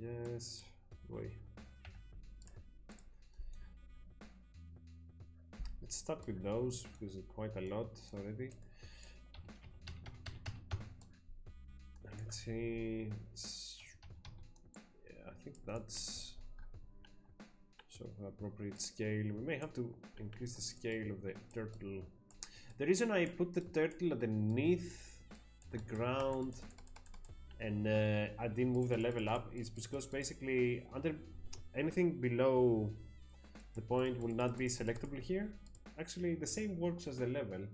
Yes. Wait. Let's start with those because it's quite a lot already. Let's see. Yeah, I think that's appropriate scale. We may have to increase the scale of the turtle. The reason I put the turtle underneath the ground and I didn't move the level up is because basically anything below the point will not be selectable here. Actually, the same works as the level.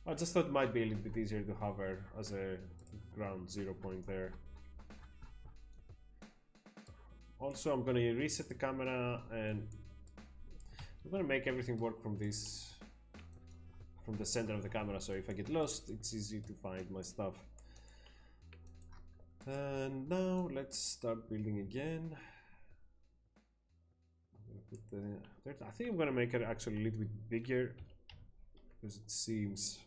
I just thought it might be a little bit easier to hover as a ground 0 point there. Also, I'm going to reset the camera and I'm going to make everything work from the center of the camera, so if I get lost, it's easy to find my stuff. And now let's start building again. I think I'm going to make it actually a little bit bigger because it seems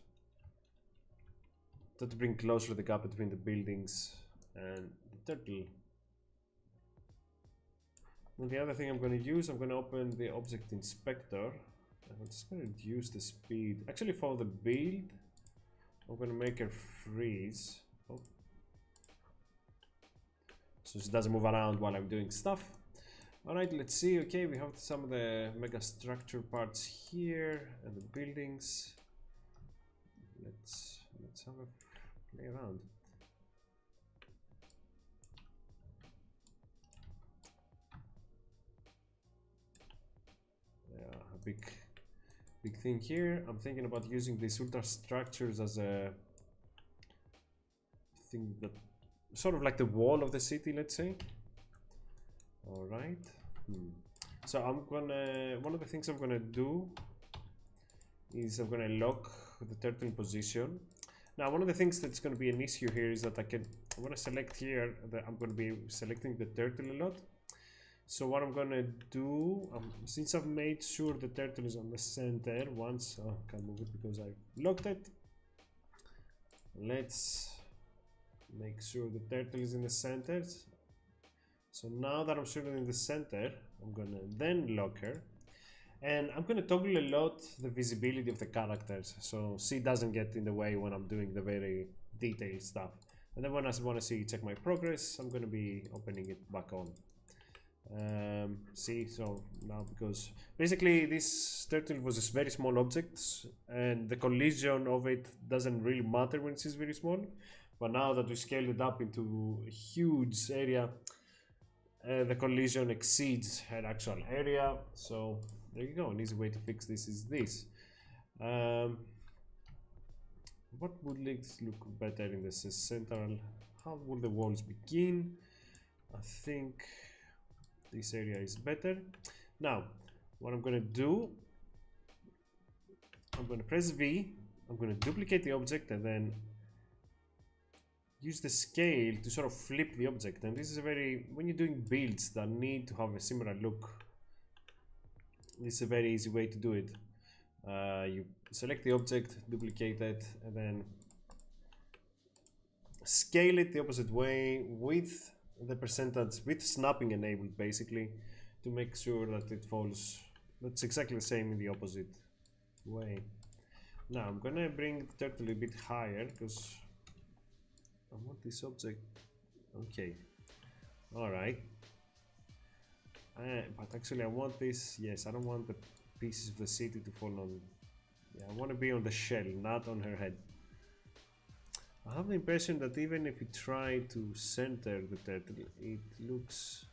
to bring closer the gap between the buildings and the turtle. And the other thing I'm going to use, I'm going to open the object inspector. I'm just going to reduce the speed. Actually, for the build, I'm going to make her freeze. Oh. So she doesn't move around while I'm doing stuff. Alright, let's see. Okay, we have some of the mega structure parts here and the buildings. Let's have a play around. Yeah, a big thing here. I'm thinking about using these ultra structures as a thing that sort of like the wall of the city, let's say. All right. So I'm gonna, one of the things I'm gonna do is I'm gonna lock the turtle position. Now, one of the things that's gonna be an issue here is that I'm gonna select here that I'm gonna be selecting the turtle a lot. So what I'm gonna do, since I've made sure the turtle is on the center once, oh, can't move it because I locked it. Let's make sure the turtle is in the center. So now that I'm sure in the center, I'm gonna then lock her, and I'm gonna toggle a lot the visibility of the characters, so she doesn't get in the way when I'm doing the very detailed stuff. And then when I want to check my progress, I'm gonna be opening it back on. See, so now, because basically this turtle was a very small object and the collision of it doesn't really matter when she's very small, but now that we scaled it up into a huge area, the collision exceeds her actual area. So there you go, an easy way to fix this is this. What would look better in the central? How will the walls begin? I think this area is better. Now, what I'm gonna do, I'm gonna press V, I'm gonna duplicate the object and then use the scale to sort of flip the object. And this is a very, when you're doing builds that need to have a similar look, this is a very easy way to do it. You select the object, duplicate it, and then scale it the opposite way with the percentage, with snapping enabled basically, to make sure that it falls, that's exactly the same in the opposite way. Now I'm gonna bring the turtle a bit higher because I want this object. Okay, all right. But actually I want this, yes, I don't want the pieces of the city to fall on. Yeah, I want to be on the shell, not on her head. I have the impression that even if you try to center the turtle, it looks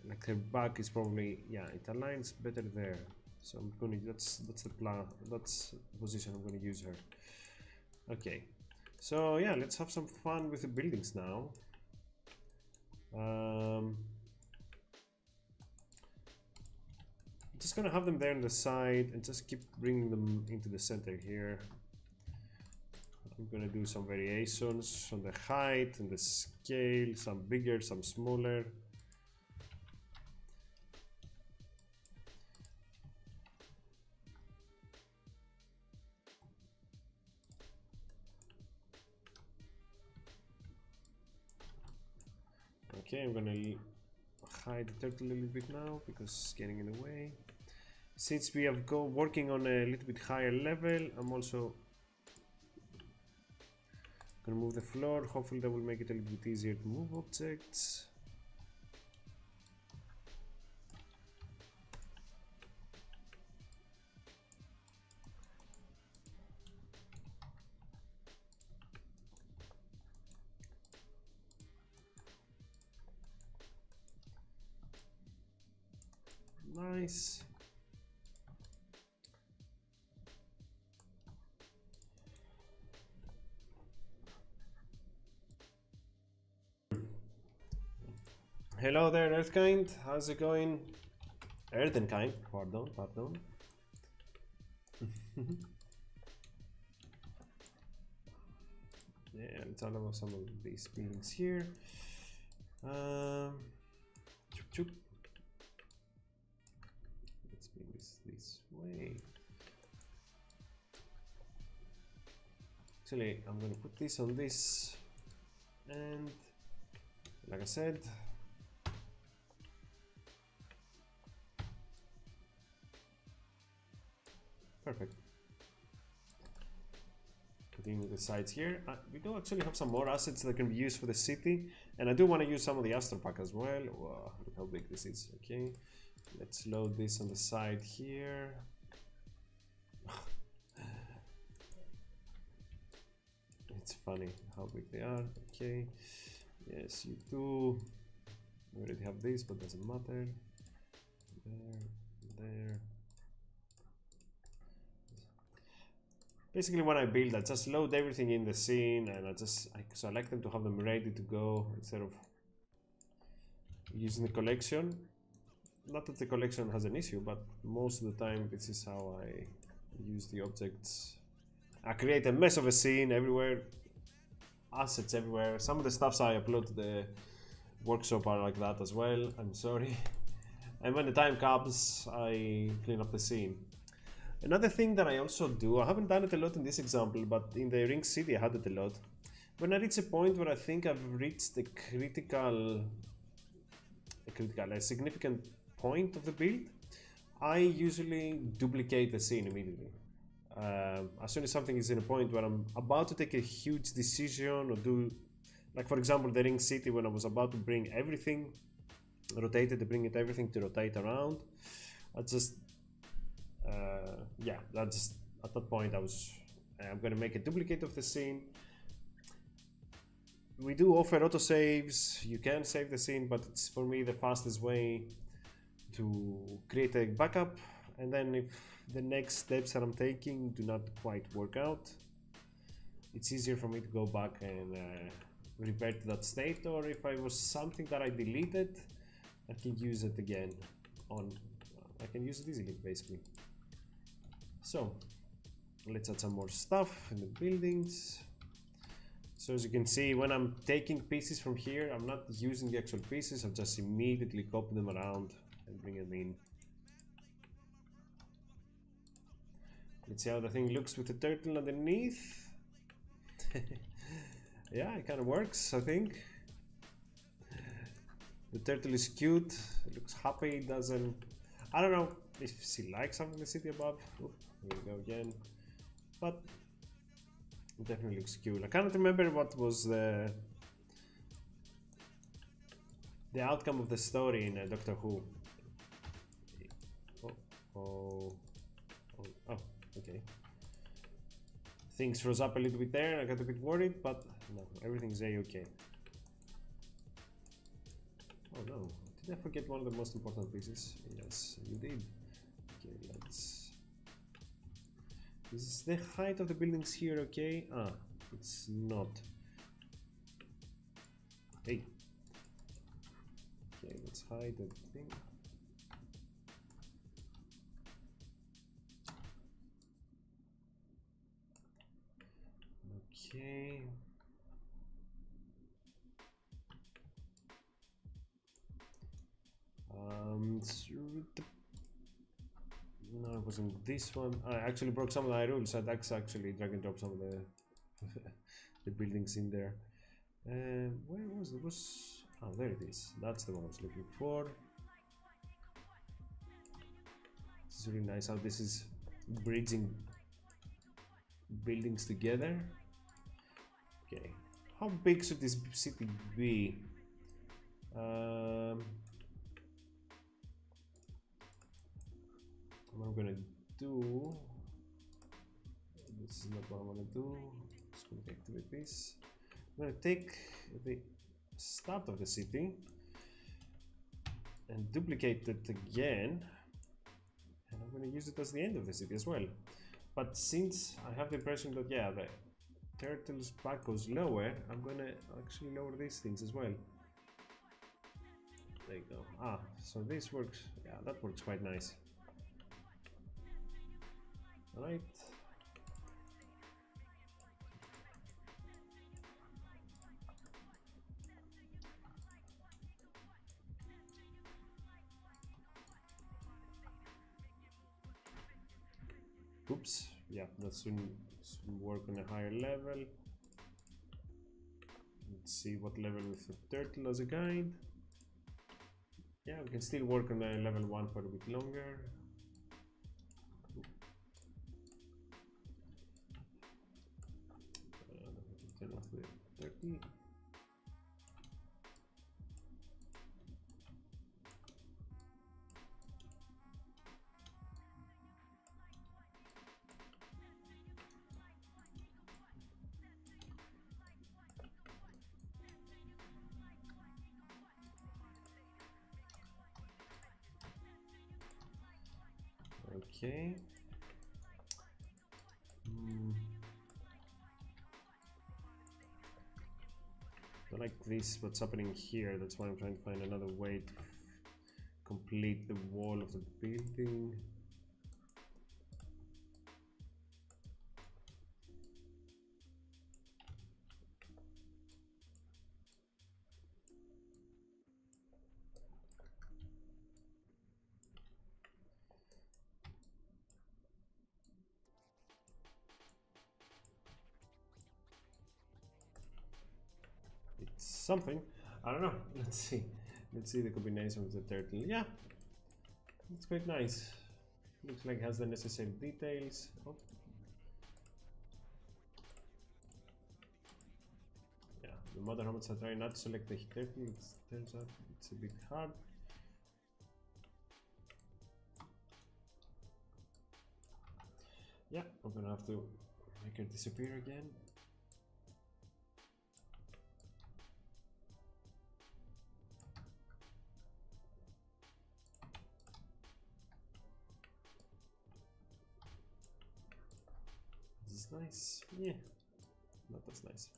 like her back is probably, yeah, it aligns better there. So I'm gonna, that's the plan, that's the position I'm gonna use her. Okay, so yeah, let's have some fun with the buildings now. Just gonna have them there on the side and just keep bringing them into the center here. I'm gonna do some variations on the height and the scale, some bigger, some smaller. Okay, I'm gonna hide the turtle a little bit now because it's getting in the way. Since we have working on a little bit higher level, I'm also gonna move the floor. Hopefully that will make it a little bit easier to move objects. Nice. Hello there, Earthkind. How's it going? Earthenkind, pardon. Yeah, let's talk about some of these buildings here. Let's bring this way. Actually, I'm gonna put this on this, and like I said, perfect. Put working with the sites here. We do actually have some more assets that can be used for the city, and I do want to use some of the astropack as well. Wow, look how big this is. Okay, let's load this on the side here. It's funny how big they are. Okay, yes, you do. We already have this, but doesn't matter. There. Basically, when I build, I just load everything in the scene, and so I like them to have them ready to go instead of using the collection. Not that the collection has an issue, but most of the time this is how I use the objects. I create a mess of a scene everywhere, assets everywhere. Some of the stuffs I upload to the workshop are like that as well. I'm sorry. And when the time comes, I clean up the scene. Another thing that I also do, I haven't done it a lot in this example, but in the Ring City I had it a lot. When I reach a point where I think I've reached a significant point of the build, I usually duplicate the scene immediately. As soon as something is in a point where I'm about to take a huge decision or do, like for example the Ring City, when I was about to bring everything rotated, everything to rotate around, I just that's at that point I'm gonna make a duplicate of the scene. We do offer autosaves. You can save the scene, but it's for me the fastest way to create a backup, and then if the next steps that I'm taking do not quite work out, it's easier for me to go back and revert to that state, or if I was something that I deleted, I can use it again I can use it easily basically. So let's add some more stuff in the buildings. So as you can see, when I'm taking pieces from here, I'm not using the actual pieces, I'll just immediately copy them around and bring them in. Let's see how the thing looks with the turtle underneath. Yeah, it kind of works, I think. The turtle is cute, it looks happy, it doesn't... I don't know if she likes having the city above. Oop, here we go again. But it definitely looks cute. I cannot remember what was the outcome of the story in Doctor Who. Oh, okay. Things froze up a little bit there. I got a bit worried, but no, everything's a-okay. Oh no, did I forget one of the most important pieces? Yes, you did. Okay, let's... Is the height of the buildings here okay? Ah, it's not. Hey. Okay, let's hide the thing. Okay. No, it wasn't this one. I actually broke some of the rules. I'd actually drag and drop some of the the buildings in there. Where was it? Oh, there it is. That's the one I was looking for. This is really nice how this is bridging buildings together. Okay, how big should this city be? What I'm gonna do, this is not what I'm gonna do. Just gonna activate this. I'm gonna take the start of the city and duplicate it again, and I'm gonna use it as the end of the city as well. But since I have the impression that, yeah, the turtle's back goes lower, I'm gonna actually lower these things as well. There you go. Ah, so this works. Yeah, that works quite nice. Right. Oops. Yeah, that shouldn't work on a higher level. Let's see what level with the turtle as a guide. Yeah, we can still work on a level 1 for a bit longer. Okay. I like this, what's happening here. That's why I'm trying to find another way to complete the wall of the building. It's something. I don't know. Let's see. Let's see the combination with the turtle. Yeah, it's quite nice. Looks like it has the necessary details. Oh. Yeah, no matter how much I try not to select the turtle, it turns out it's a bit hard. Yeah, I'm gonna have to make her disappear again. This is nice. Yeah, not as nice.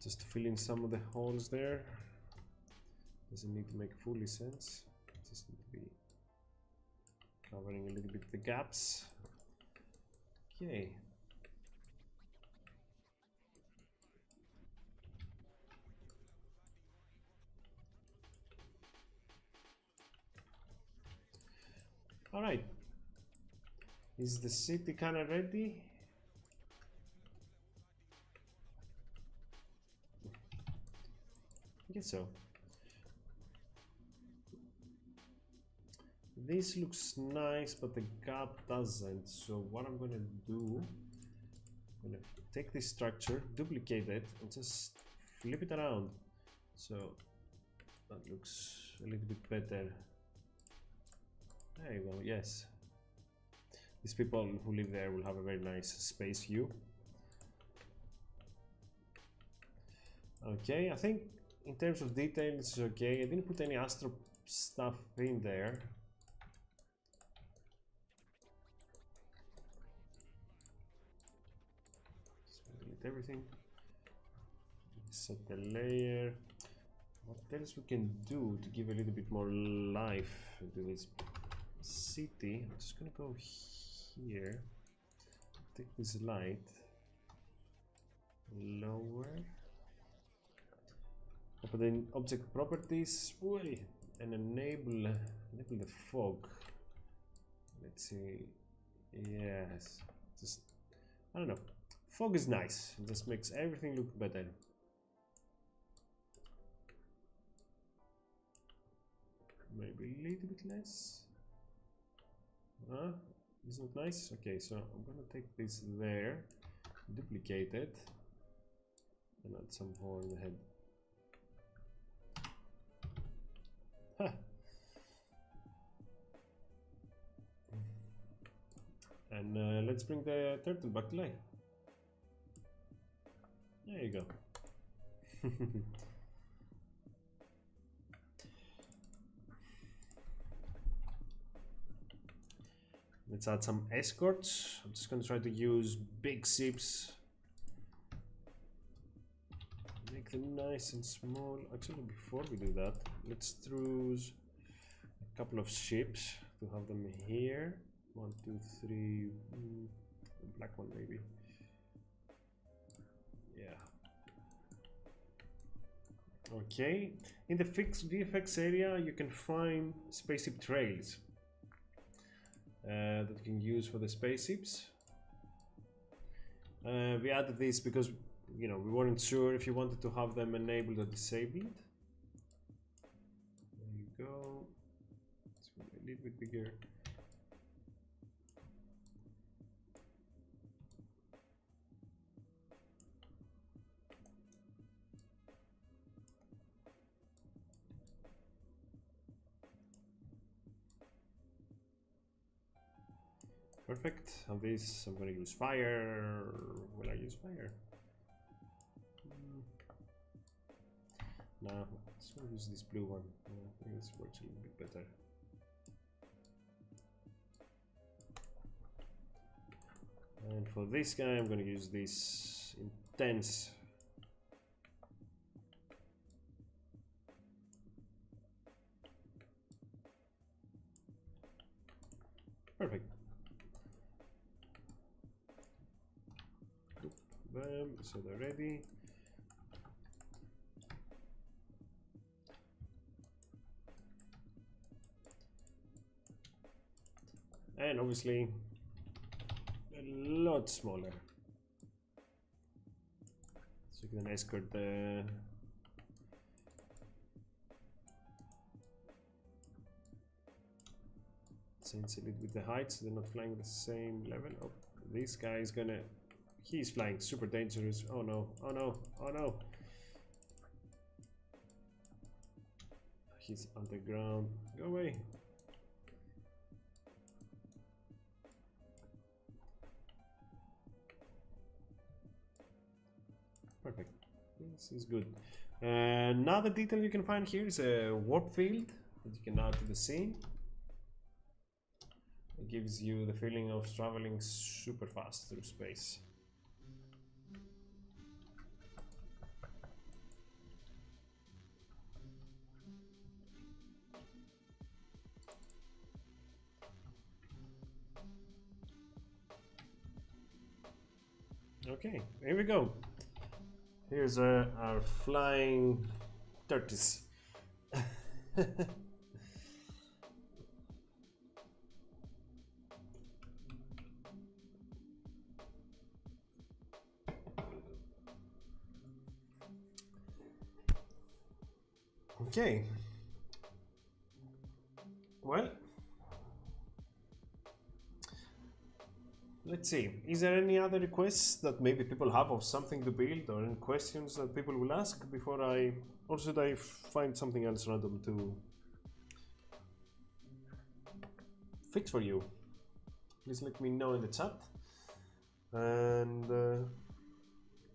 Just to fill in some of the holes there. Doesn't need to make fully sense. Just need to be covering a little bit the gaps. Okay. All right. Is the city kind of ready? I guess so. This looks nice, but the gap doesn't. So what I'm gonna do, I'm gonna take this structure, duplicate it, and just flip it around. So that looks a little bit better. There you go, yes. These people who live there will have a very nice space view. Okay, I think in terms of detail it's okay. I didn't put any astro stuff in there. Everything. Set the layer. What else we can do to give a little bit more life to this city? I'm just gonna go here. Take this light. Lower. Open the object properties. And enable the fog. Let's see. Yes. Just I don't know. Fog is nice, it just makes everything look better. Maybe a little bit less. Isn't it nice? Okay, so I'm gonna take this there, duplicate it, and add some hole in the head. Huh. And let's bring the turtle back to life. There you go. Let's add some escorts. I'm just going to try to use big ships. Make them nice and small. Actually, before we do that, let's choose a couple of ships to have them here. 1, 2, 3. The black one maybe. Yeah. Okay. In the fixed VFX area, you can find spaceship trails that you can use for the spaceships. We added this because we weren't sure if you wanted to have them enabled or disabled. There you go. It's a little bit bigger. Perfect. On this, I'm gonna use fire. Will I use fire? No, let's use this blue one. I think this works a little bit better. And for this guy, I'm gonna use this intense. Perfect. Bam, so they're ready. And obviously a lot smaller, so you can escort the sense a little bit the height, so they're not flying the same level. Oh, this guy is gonna, he's flying super dangerous. Oh no, oh no, oh no, he's underground. Go away. Perfect. This is good. Another detail you can find here is a warp field that you can add to the scene. It gives you the feeling of traveling super fast through space. Okay, here we go. Here's our flying turtles. Okay. Well, let's see. Is there any other requests that maybe people have of something to build, or any questions that people will ask before I, or should I find something else random to fix for you? Please let me know in the chat, and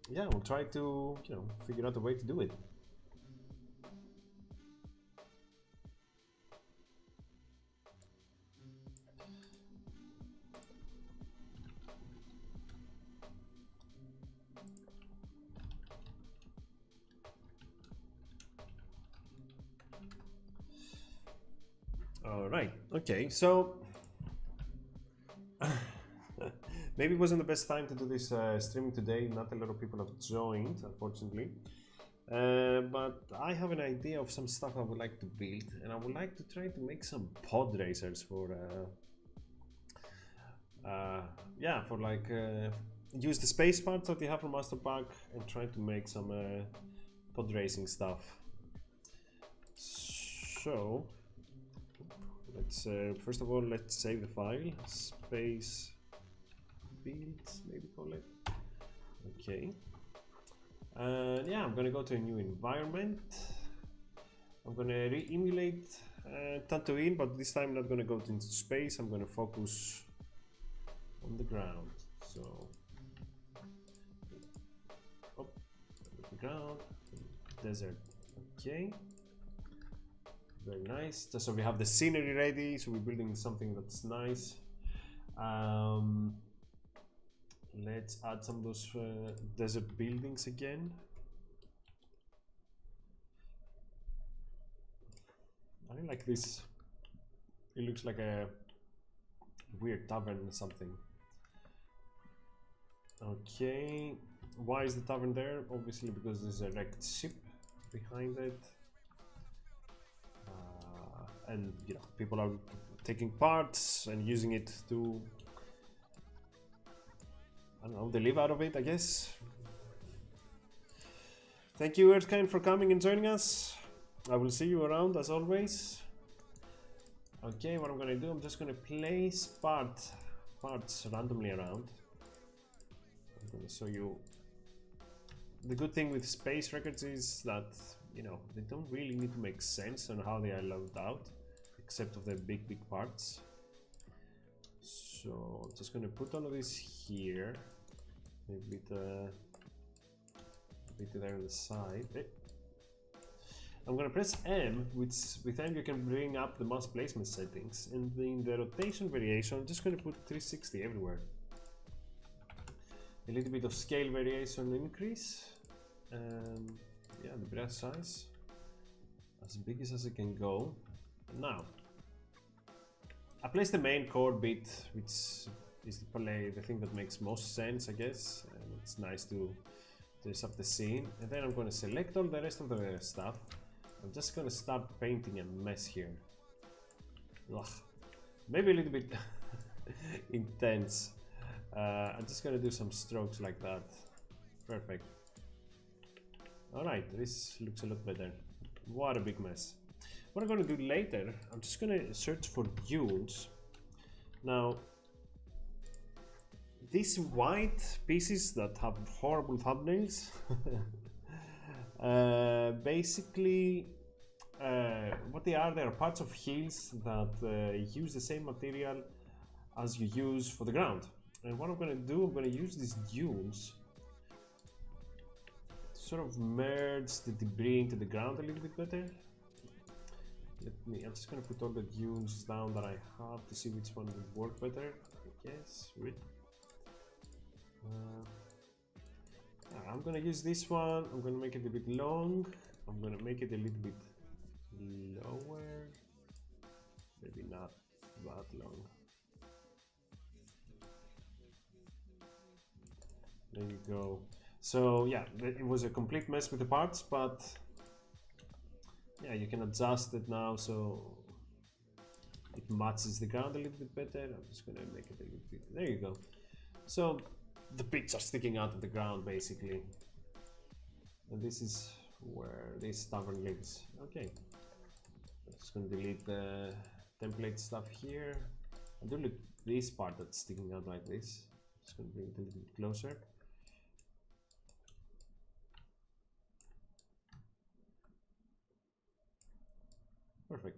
yeah, we'll try to, you know, figure out a way to do it. All right. Okay. So maybe it wasn't the best time to do this streaming today. Not a lot of people have joined, unfortunately. But I have an idea of some stuff I would like to build, and I would like to try to make some pod racers for yeah, for like use the space parts that you have from Master Pack and try to make some pod racing stuff. So let's first of all, let's save the file. Space builds, maybe call it. Okay. And yeah, I'm gonna go to a new environment. I'm gonna re-emulate Tatooine, but this time I'm not gonna go into space. I'm gonna focus on the ground. So, oh, the ground, desert. Okay, very nice. So we have the scenery ready. So we're building something that's nice. Let's add some of those desert buildings again. I really like this. It looks like a weird tavern or something. Okay, why is the tavern there? Obviously because there's a wrecked ship behind it. And you know, people are taking parts and using it to, I don't know, they live out of it, I guess. Thank you, Earthkind, for coming and joining us. I will see you around as always. Okay, what I'm gonna do, I'm just gonna place parts randomly around. I'm gonna show you. The good thing with space records is that, you know, they don't really need to make sense on how they are loaded out, except of the big parts. So I'm just gonna put all of this here, a bit there on the side. I'm gonna press M, which with M you can bring up the mass placement settings, and in the rotation variation I'm just gonna put 360 everywhere. A little bit of scale variation increase, yeah, the brush size as big as it can go. Now I place the main core bit, which is the thing that makes most sense, I guess, and it's nice to dress up the scene. And then I'm going to select all the rest of the stuff. I'm just going to start painting a mess here. Ugh. Maybe a little bit intense. I'm just going to do some strokes like that. Perfect. Alright, this looks a lot better. What a big mess. What I'm going to do later, I'm just going to search for dunes. Now, these white pieces that have horrible thumbnails, basically, what they are parts of hills that use the same material as you use for the ground. And what I'm going to do, I'm going to use these dunes to sort of merge the debris into the ground a little bit better. I'm just going to put all the dunes down that I have to see which one would work better. I guess. Wait. I'm going to use this one. I'm going to make it a bit long. I'm going to make it a little bit lower. Maybe not that long. There you go. So yeah, it was a complete mess with the parts, but yeah, you can adjust it now so it matches the ground a little bit better. I'm just gonna make it a little bit. There you go. So the bits are sticking out of the ground basically, and this is where this tavern lives. Okay, I'm just gonna delete the template stuff here. I do look this part that's sticking out like this. Just gonna bring it a little bit closer. Perfect.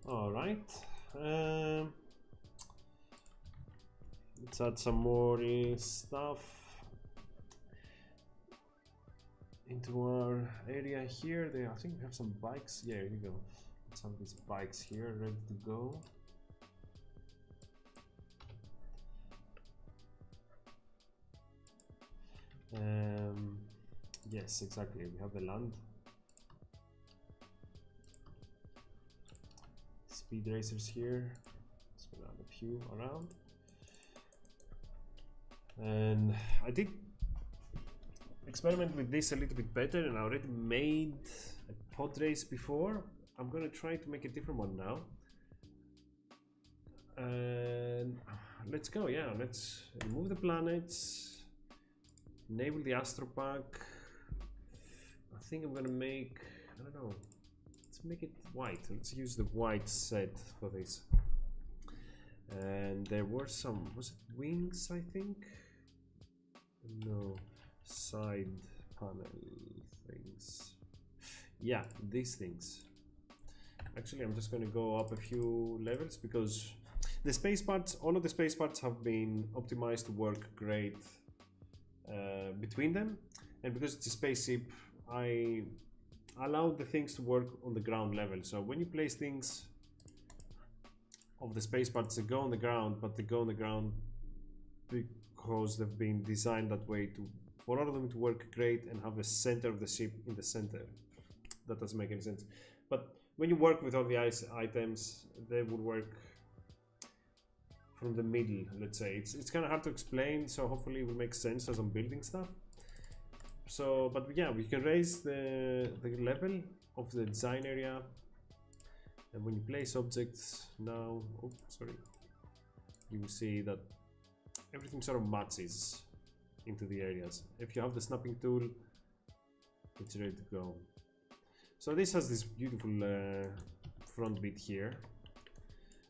All right. Let's add some more stuff into our area here. I think we have some bikes. Yeah, here you go. Let's have these bikes here ready to go. Yes, exactly. We have the land. Speed racers here. Let's put out a few around. And I did experiment with this a little bit better, and I already made a pod race before. I'm gonna try to make a different one now. And let's go. Yeah, let's remove the planets, enable the astro pack. I think I'm gonna make, I don't know, let's make it white. Let's use the white set for this. And there were some, was it wings, I think? No, side panel things. Yeah, these things. Actually, I'm just going to go up a few levels because the space parts, all of the space parts have been optimized to work great between them. And because it's a spaceship, I allowed the things to work on the ground level. So when you place things of the space parts, they go on the ground, but they go on the ground because they've been designed that way for all of them to work great and have the center of the ship in the center. That doesn't make any sense. But when you work with all the items, they would work from the middle, let's say. It's kind of hard to explain, so hopefully it will make sense as I'm building stuff. So, but yeah, we can raise the level of the design area. And when you place objects now, oh, sorry, you will see that everything sort of matches into the areas. If you have the snapping tool, it's ready to go. So this has this beautiful front bit here.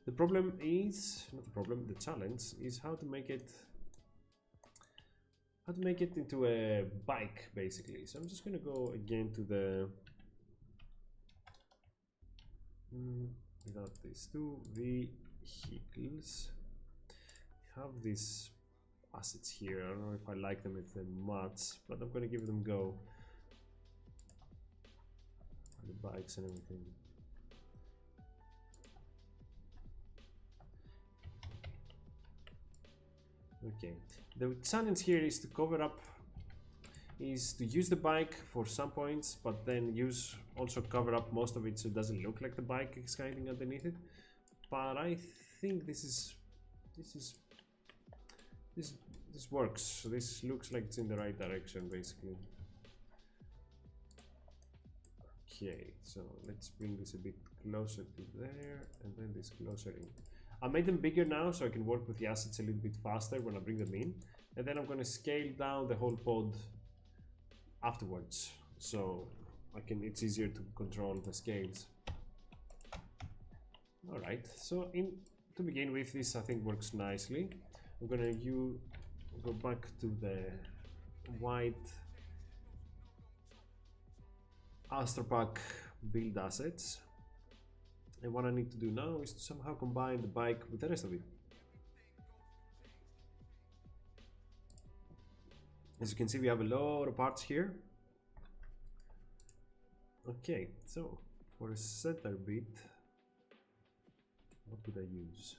The problem is, not the problem, the challenge is how to make it into a bike basically. So I'm just gonna go again to the without these two vehicles. We have these assets here. I don't know if I like them with the much, but I'm gonna give them a go. The bikes and everything. Okay, the challenge here is to cover up, is to use the bike for some points, but then also cover up most of it so it doesn't look like the bike is hiding underneath it. But I think this works. So this looks like it's in the right direction basically. Okay, so let's bring this a bit closer to there, and then this closer in. I made them bigger now so I can work with the assets a little bit faster when I bring them in, and then I'm going to scale down the whole pod afterwards, so it's easier to control the scales. Alright, so to begin with, this I think works nicely. I'm going to go back to the white Astropack build assets, and what I need to do now is to somehow combine the bike with the rest of it. As you can see, we have a lot of parts here. Okay, so for a center bit, what would I use?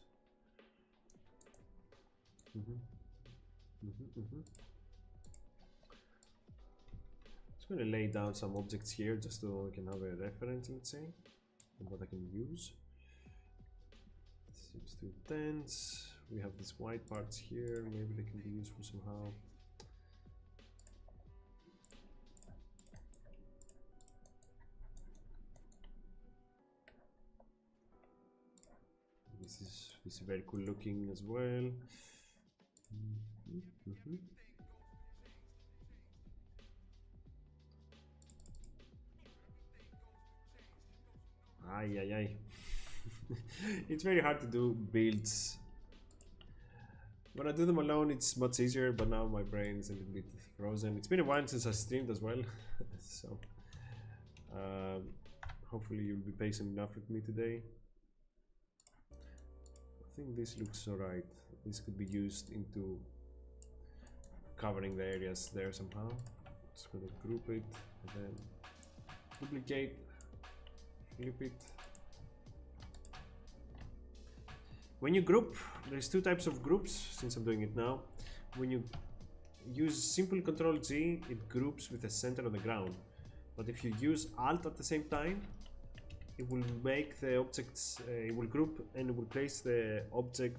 Just going to lay down some objects here just so we can have a reference, let's say, and what I can use. 6 to 10s. We have these white parts here, maybe they can be useful somehow. This is very cool looking as well. Ay. It's very hard to do builds. When I do them alone, it's much easier, but now my brain is a little bit frozen. It's been a while since I streamed as well, so hopefully you'll be patient enough with me today. I think this looks alright. This could be used into covering the areas there somehow. Just gonna group it and then duplicate, flip it. When you group, there's two types of groups, since I'm doing it now. When you use simple Control G, it groups with the center on the ground. But if you use Alt at the same time, it will make the objects, it will group and it will place the object,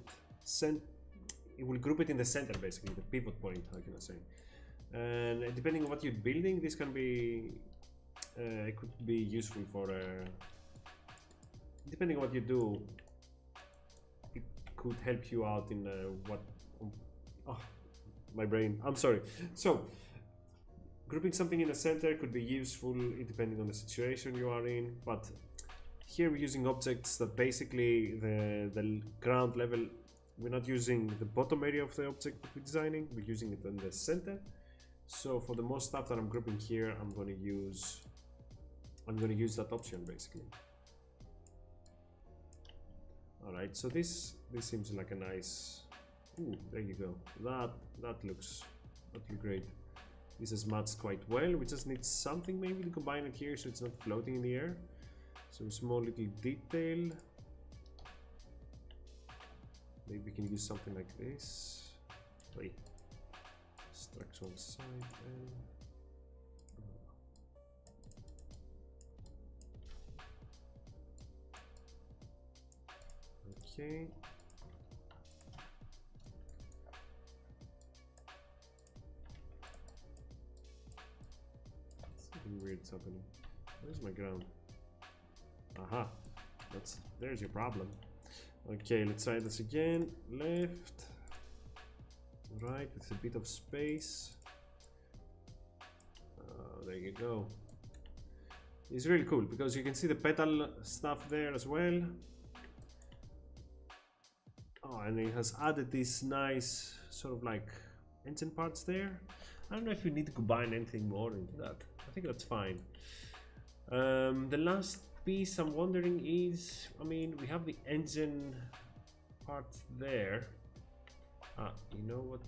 it will group it in the center basically, the pivot point, how can I say. And depending on what you're building, this can be, it could be useful for, depending on what you do, it could help you out in my brain, I'm sorry. So, grouping something in the center could be useful depending on the situation you are in, but here we're using objects that basically the ground level, we're not using the bottom area of the object that we're designing, we're using it in the center. So for the most stuff that I'm grouping here, I'm going to use that option basically. Alright, so this seems like a nice, ooh, there you go, that looks great. This is matched quite well. We just need something maybe to combine it here so it's not floating in the air. Some small little detail. Maybe we can use something like this. Wait. Structural side and okay. Something weird's happening. Where's my ground? Aha, there's your problem. Okay, let's try this again. Left, right, with a bit of space. There you go. It's really cool because you can see the petal stuff there as well. Oh, and it has added these nice sort of like engine parts there. I don't know if we need to combine anything more into that. I think that's fine. The last piece I'm wondering is, I mean, we have the engine part there. You know what?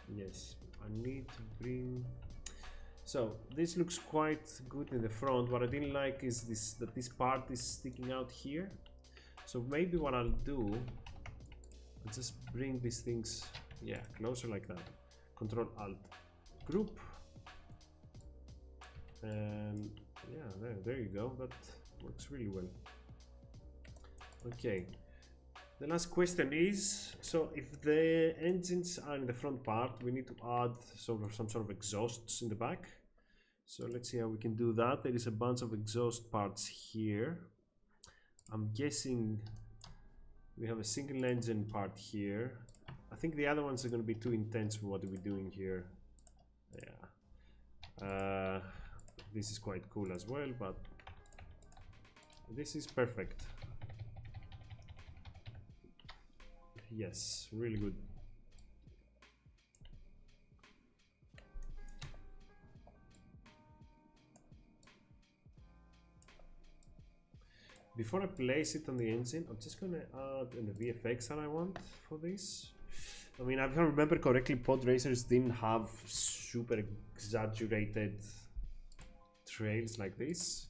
Yes, I need to bring. So this looks quite good in the front. What I didn't like is that this part is sticking out here. So maybe what I'll do, I'll just bring these things, yeah, closer like that. Control Alt Group, and yeah, there you go. That works really well. Okay. The last question is, so if the engines are in the front part, we need to add some sort of exhausts in the back. So let's see how we can do that. There is a bunch of exhaust parts here. I'm guessing we have a single engine part here. I think the other ones are going to be too intense for what we're doing here. Yeah. This is quite cool as well, but this is perfect. Yes, really good. Before I place it on the engine, I'm just gonna add in the VFX that I want for this. I mean, if I remember correctly, pod racers didn't have super exaggerated trails like this.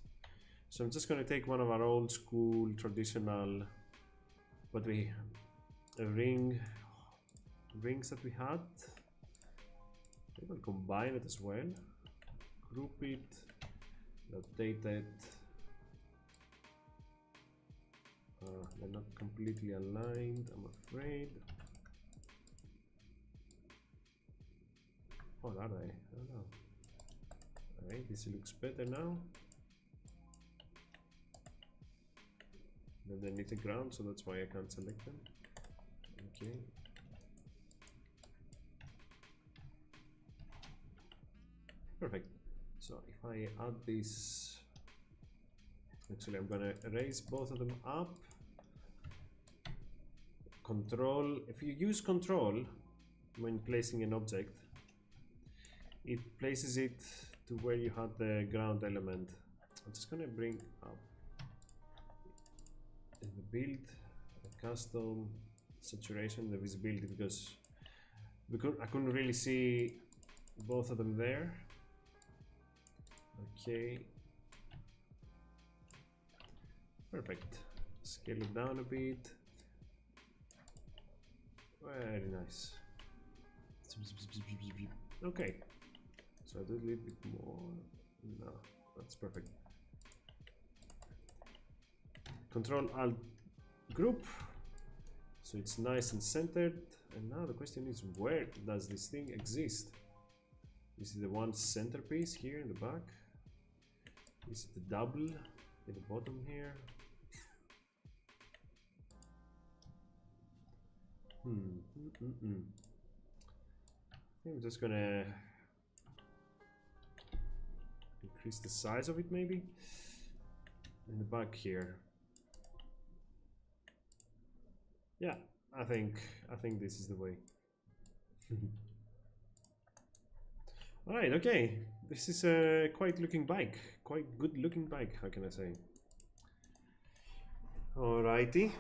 So I'm just gonna take one of our old school traditional, what we rings that we had. Maybe I'll combine it as well. Group it, rotate it. They're not completely aligned, I'm afraid. Oh, are they? I don't know. Alright, this looks better now. Then they need the ground, so that's why I can't select them. Okay. Perfect. So if I add this, actually I'm gonna raise both of them up. Control, if you use control when placing an object, it places it to where you had the ground element. I'm just gonna bring up the build, the custom, saturation, the visibility, because I couldn't really see both of them there. Okay, perfect. Scale it down a bit. Very nice. Okay, so I do a little bit more. No, that's perfect. Control Alt Group, so it's nice and centered. And now the question is, where does this thing exist? Is it the one centerpiece here in the back? Is it the double in the bottom here? I think I'm just gonna increase the size of it, maybe in the back here. Yeah, I think this is the way. All right, okay. This is a quite looking bike, quite good looking bike. How can I say? Alrighty.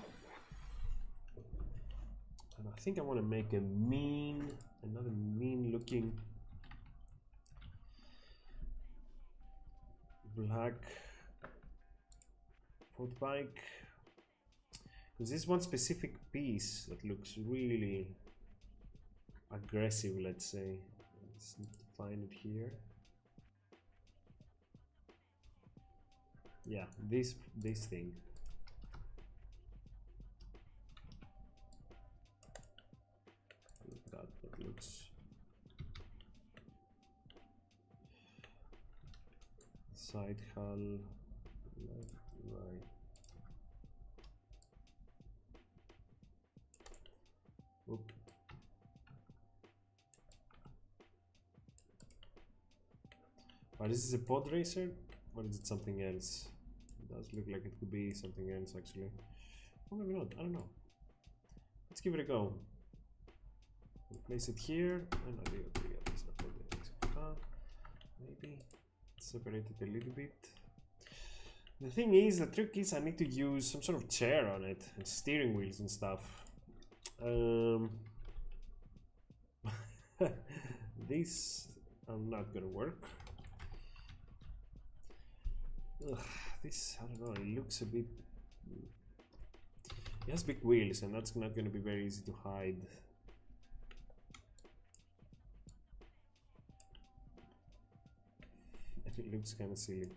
And I think I want to make another mean looking black foot bike. Because this one specific piece that looks really aggressive, let's say. Let's find it here. Yeah, this thing. That looks side hull, left, right. Oop. This is a pod racer, or is it something else? It does look like it could be something else, actually. Or maybe not, I don't know. Let's give it a go. We'll place it here, and maybe separate it a little bit. The thing is, the trick is I need to use some sort of chair on it and steering wheels and stuff. These are not gonna work. Ugh, this, I don't know, it looks a bit... It has big wheels and that's not gonna be very easy to hide. It looks kind of silly.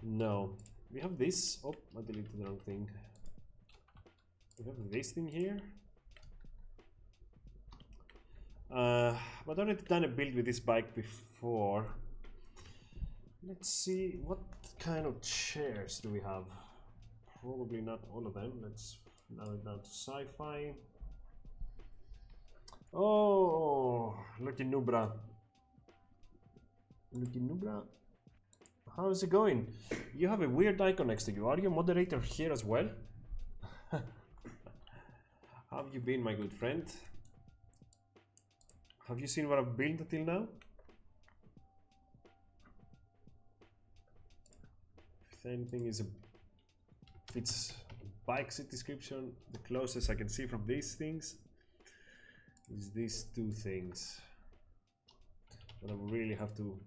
No. We have this. Oh, I deleted the wrong thing. We have this thing here. But I already done a build with this bike before. Let's see, what kind of chairs do we have? Probably not all of them. Let's narrow it down to sci-fi. Oh, lucky Nubra. Lucky Nubra. How's it going? You have a weird icon next to you. Are you a moderator here as well? How have you been, my good friend? Have you seen what I've built until now? If anything is a fits bike seat description, the closest I can see from these things is these two things. But I really have to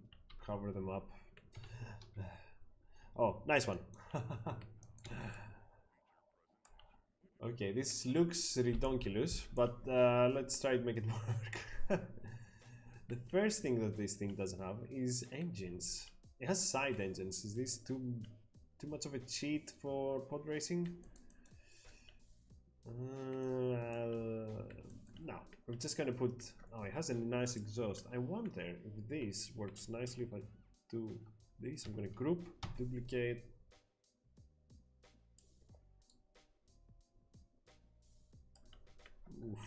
cover them up. Oh, nice one. Okay, this looks redonkulous, but let's try to make it work. The first thing that this thing doesn't have is engines. It has side engines. Is this too much of a cheat for pod racing? No, we're just gonna put... Oh, it has a nice exhaust. I wonder if this works nicely if I do this. I'm gonna group, duplicate. Oof.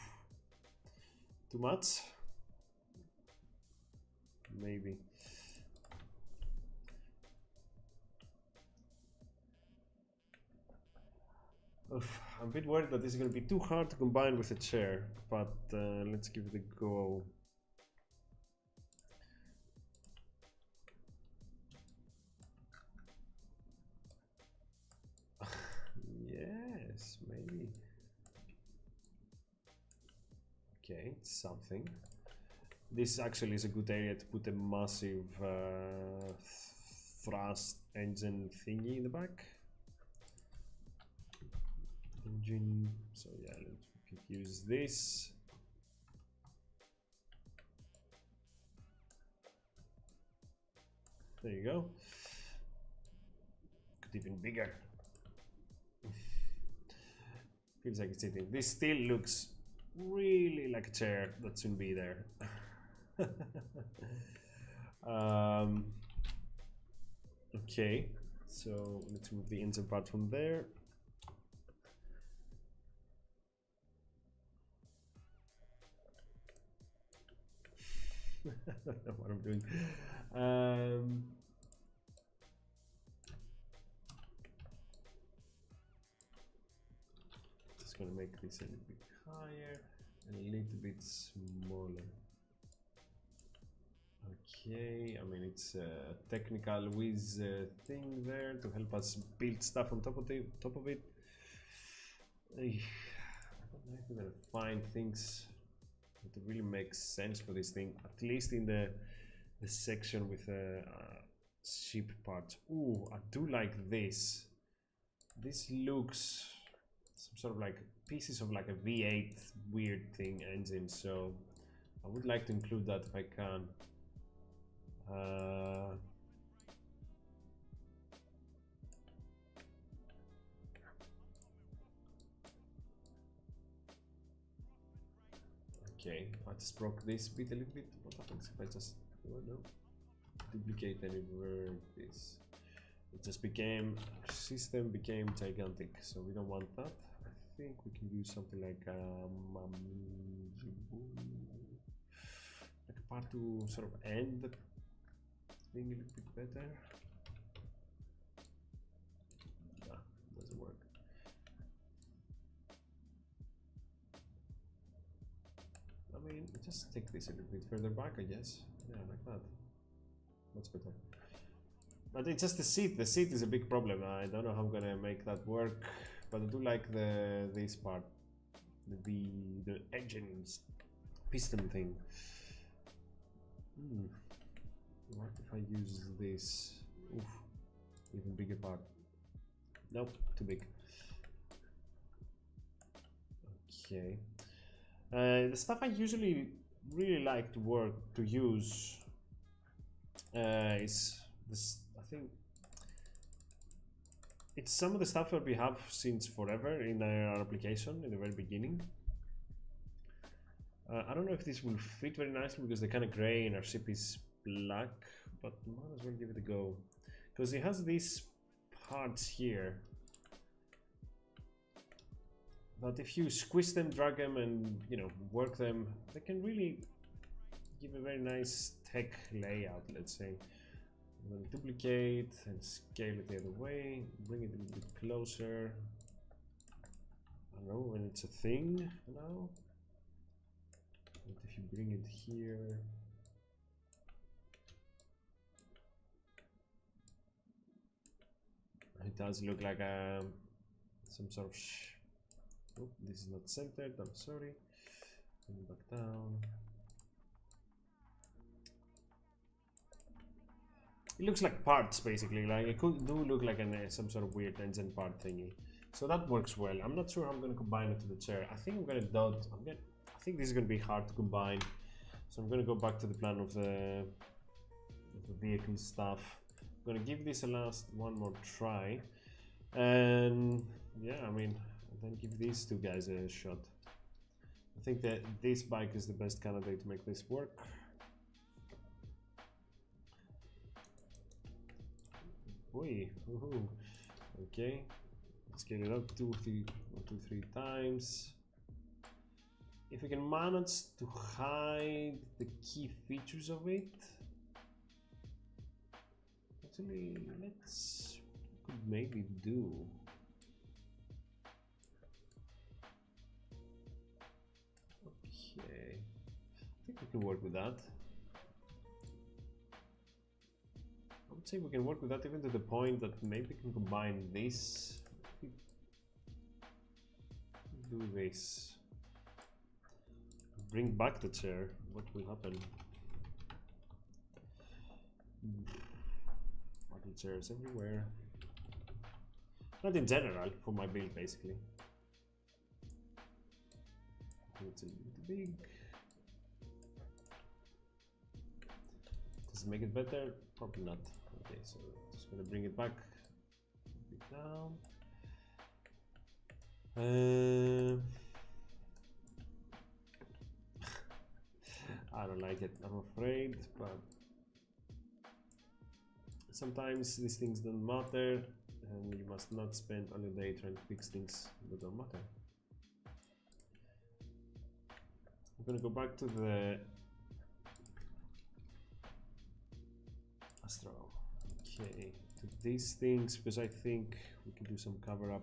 Too much? Maybe. Oof. I'm a bit worried that this is going to be too hard to combine with a chair, but let's give it a go. Yes, maybe. Okay, something. This actually is a good area to put a massive thrust engine thingy in the back. Engine, so yeah, we can use this. There you go. Could even bigger. Feels like it's sitting. This still looks really like a chair that shouldn't be there. Okay, so let's move the engine part from there. I don't know what I'm doing. Just gonna make this a little bit higher and a little bit smaller. Okay, I mean it's a technical whiz thing there to help us build stuff on top of it. I don't know if we're gonna find things that really makes sense for this thing, at least in the section with ship parts. Ooh, I do like this. This looks some sort of like pieces of like a V8 weird thing engine, so I would like to include that if I can. Okay, I just broke this bit a little bit. What happens if I just, oh no, duplicate anywhere this? It just became, our system became gigantic, so we don't want that. I think we can use something like a part to sort of end the thing a little bit better. Nah, doesn't work. just take this a little bit further back, I guess. Yeah, like that. That's better. But it's just the seat. The seat is a big problem. I don't know how I'm gonna make that work, but I do like this part, the engines piston thing. What if I use this? Oof, even bigger part. Nope, too big. Okay. The stuff I usually really like to use is this. I think it's some of the stuff that we have since forever in our application in the very beginning. I don't know if this will fit very nicely because they're kind of gray and our ship is black, but might as well give it a go because it has these parts here that if you squeeze them, drag them, and work them, they can really give a very nice tech layout. Let's say I'm going to duplicate and scale it the other way, bring it a little bit closer. I don't know when it's a thing now. But if you bring it here, it does look like some sort of oh, this is not centered, I'm sorry. Bring it back down. It looks like parts basically, like it could do look like some sort of weird engine part thingy. So that works well. I'm not sure how I'm going to combine it to the chair. I think I'm going to I think this is going to be hard to combine. So I'm going to go back to the plan of the vehicle stuff. I'm going to give this one more try. And yeah, I mean, then give these two guys a shot. I think that this bike is the best candidate to make this work. Oi, okay, let's get it up 2, 3 times. If we can manage to hide the key features of it, actually, could maybe do. Okay, I think we can work with that. I would say we can work with that even to the point that maybe we can combine this. Do this. Bring back the chair. What will happen? Fucking chairs everywhere. Not in general, for my build basically. It's a little big. Does it make it better? Probably not. Okay, so just gonna bring it back a bit down. I don't like it, I'm afraid, but sometimes these things don't matter, and you must not spend all your day trying to fix things that don't matter. I'm gonna go back to the Astro. Okay, to these things because I think we can do some cover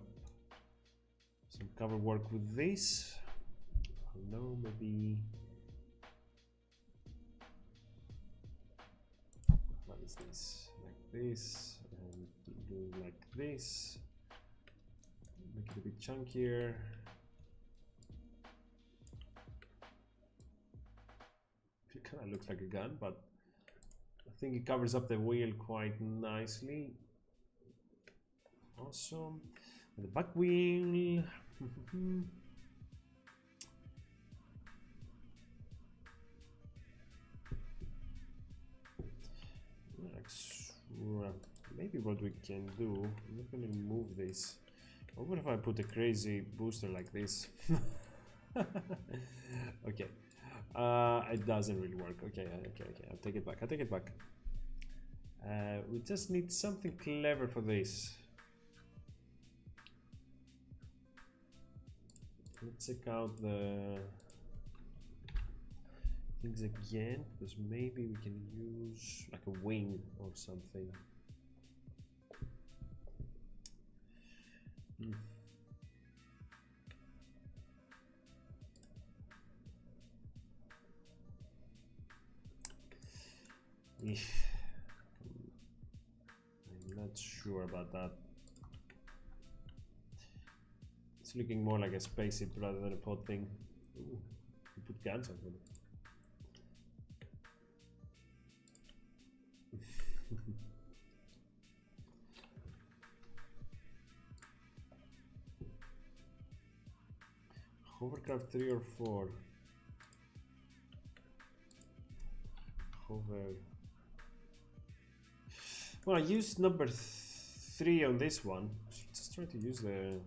work with this. I don't know, maybe. What is this? Like this, and do like this. Make it a bit chunkier. It kind of looks like a gun, but I think it covers up the wheel quite nicely. Awesome. And the back wheel. Maybe what we can do, I'm not gonna remove this. What if I put a crazy booster like this? Okay, it doesn't really work. Okay, I'll take it back. We just need something clever for this. Let's check out the things again, because maybe we can use like a wing or something. Not sure about that. It's looking more like a spaceship rather than a pod thing. Ooh, you put guns on it. Hovercraft 3 or 4. Hover. Well, I used number 3 on this one. Just try to use the.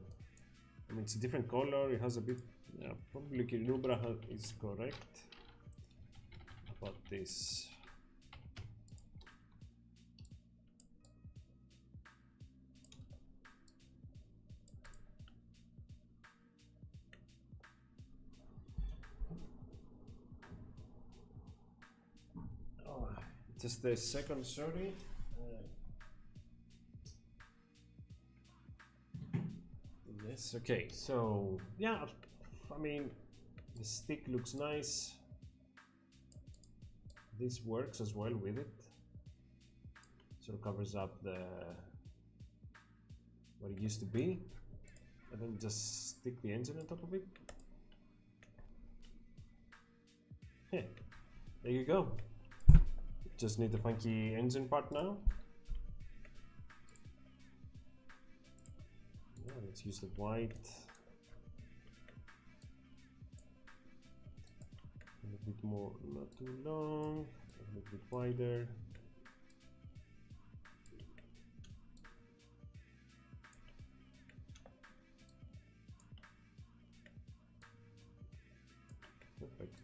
I mean, it's a different color. It has a bit. Yeah, probably Kinubra is correct. About this. Just a second, sorry. Yes, okay, so yeah, I mean, the stick looks nice. This works as well with it. Sort of covers up the what it used to be, and then just stick the engine on top of it. Hey, there you go. Just need the funky engine part now. Yeah, let's use the white. A little bit more, not too long. A little bit wider. Perfect.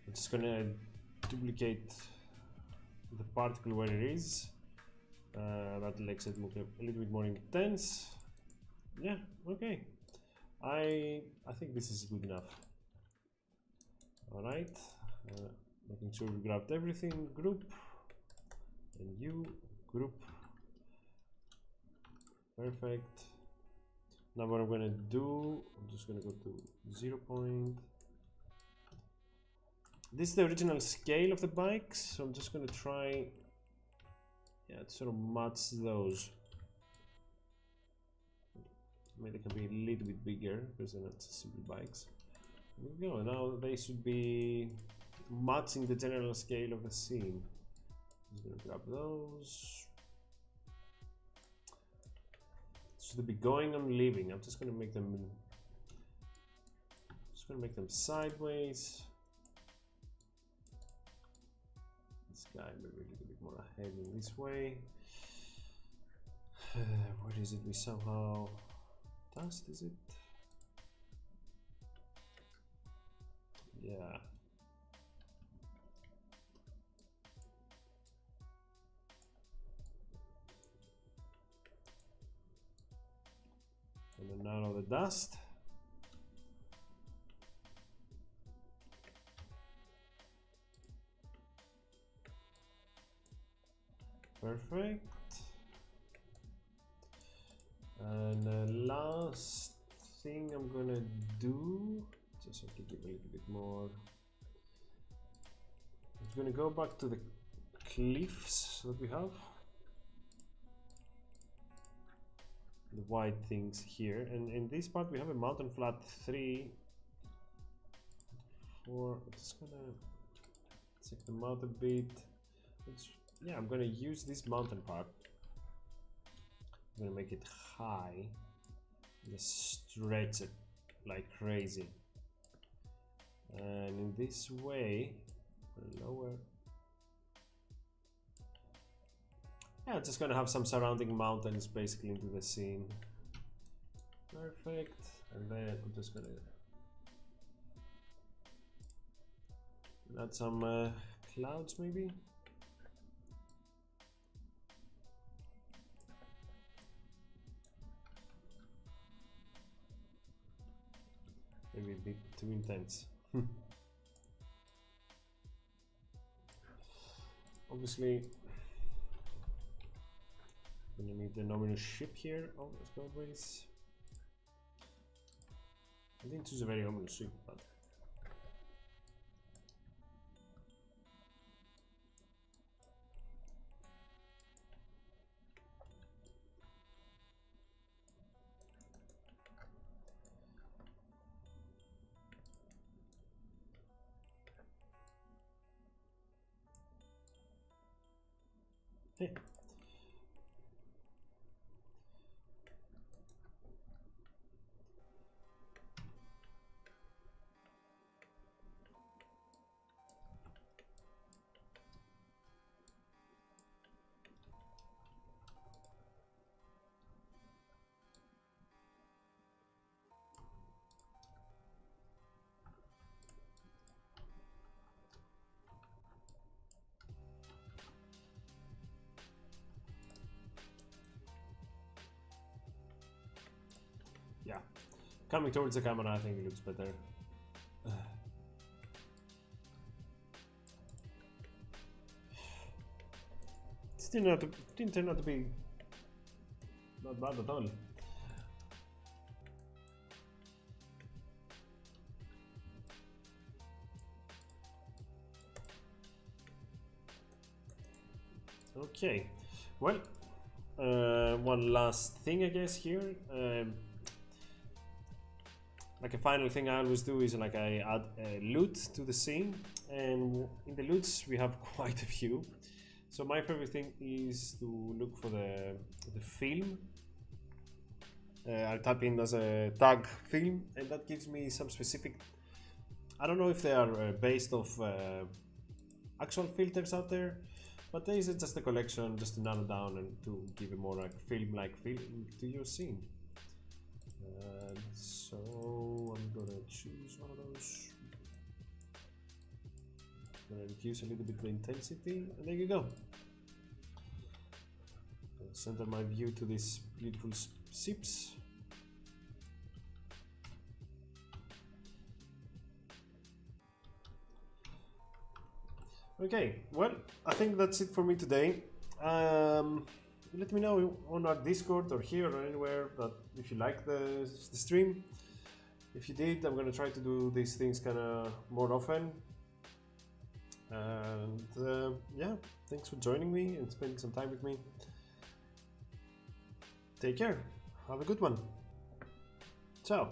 I'm just gonna duplicate the particle where it is. That makes it look a little bit more intense. Yeah, okay. I think this is good enough. All right, making sure we grabbed everything. Group and you group. Perfect. Now what I'm gonna do, I'm just gonna go to 0 point. This is the original scale of the bikes, so I'm just gonna try, yeah, to sort of match those. Maybe they can be a little bit bigger because they're not simple bikes. There we go. Now they should be matching the general scale of the scene. Just gonna grab those. Should they be going and leaving? I'm just gonna make them. Sideways. This guy maybe a little bit more ahead in this way. What is it? We somehow dust, is it? Yeah. And then none of the dust. Perfect. And the last thing I'm gonna do, just to give a little bit more, I'm gonna go back to the cliffs that we have, the white things here, and in this part we have a mountain flat 3, 4. I'm just gonna check them out a bit. Yeah, I'm gonna use this mountain part. I'm gonna make it high, just stretch it like crazy, and in this way lower. Yeah, just gonna have some surrounding mountains basically into the scene. Perfect. And then I'm just gonna add some clouds maybe. Maybe a bit too intense. Obviously, I'm gonna need the nominal ship here. Oh, let's go, boys. I didn't choose a very ominous ship, but hey. Yeah, coming towards the camera, I think it looks better. Didn't turn out to be not bad at all. Okay, well, one last thing I guess here. Like a final thing I always do is like I add loot to the scene, and in the loots we have quite a few. So my favorite thing is to look for the film. I type in as a tag film, and that gives me some specific. I don't know if they are based off actual filters out there, but there is just a collection just to narrow down and to give a more like film-like feeling to your scene. So I'm gonna choose one of those. I'm gonna reduce a little bit the intensity, and there you go. I'll center my view to these beautiful ships. Okay, well, I think that's it for me today. Let me know on our Discord or here or anywhere that if you like the stream. If you did, I'm gonna try to do these things kind of more often. And yeah, thanks for joining me and spending some time with me. Take care. Have a good one. Ciao.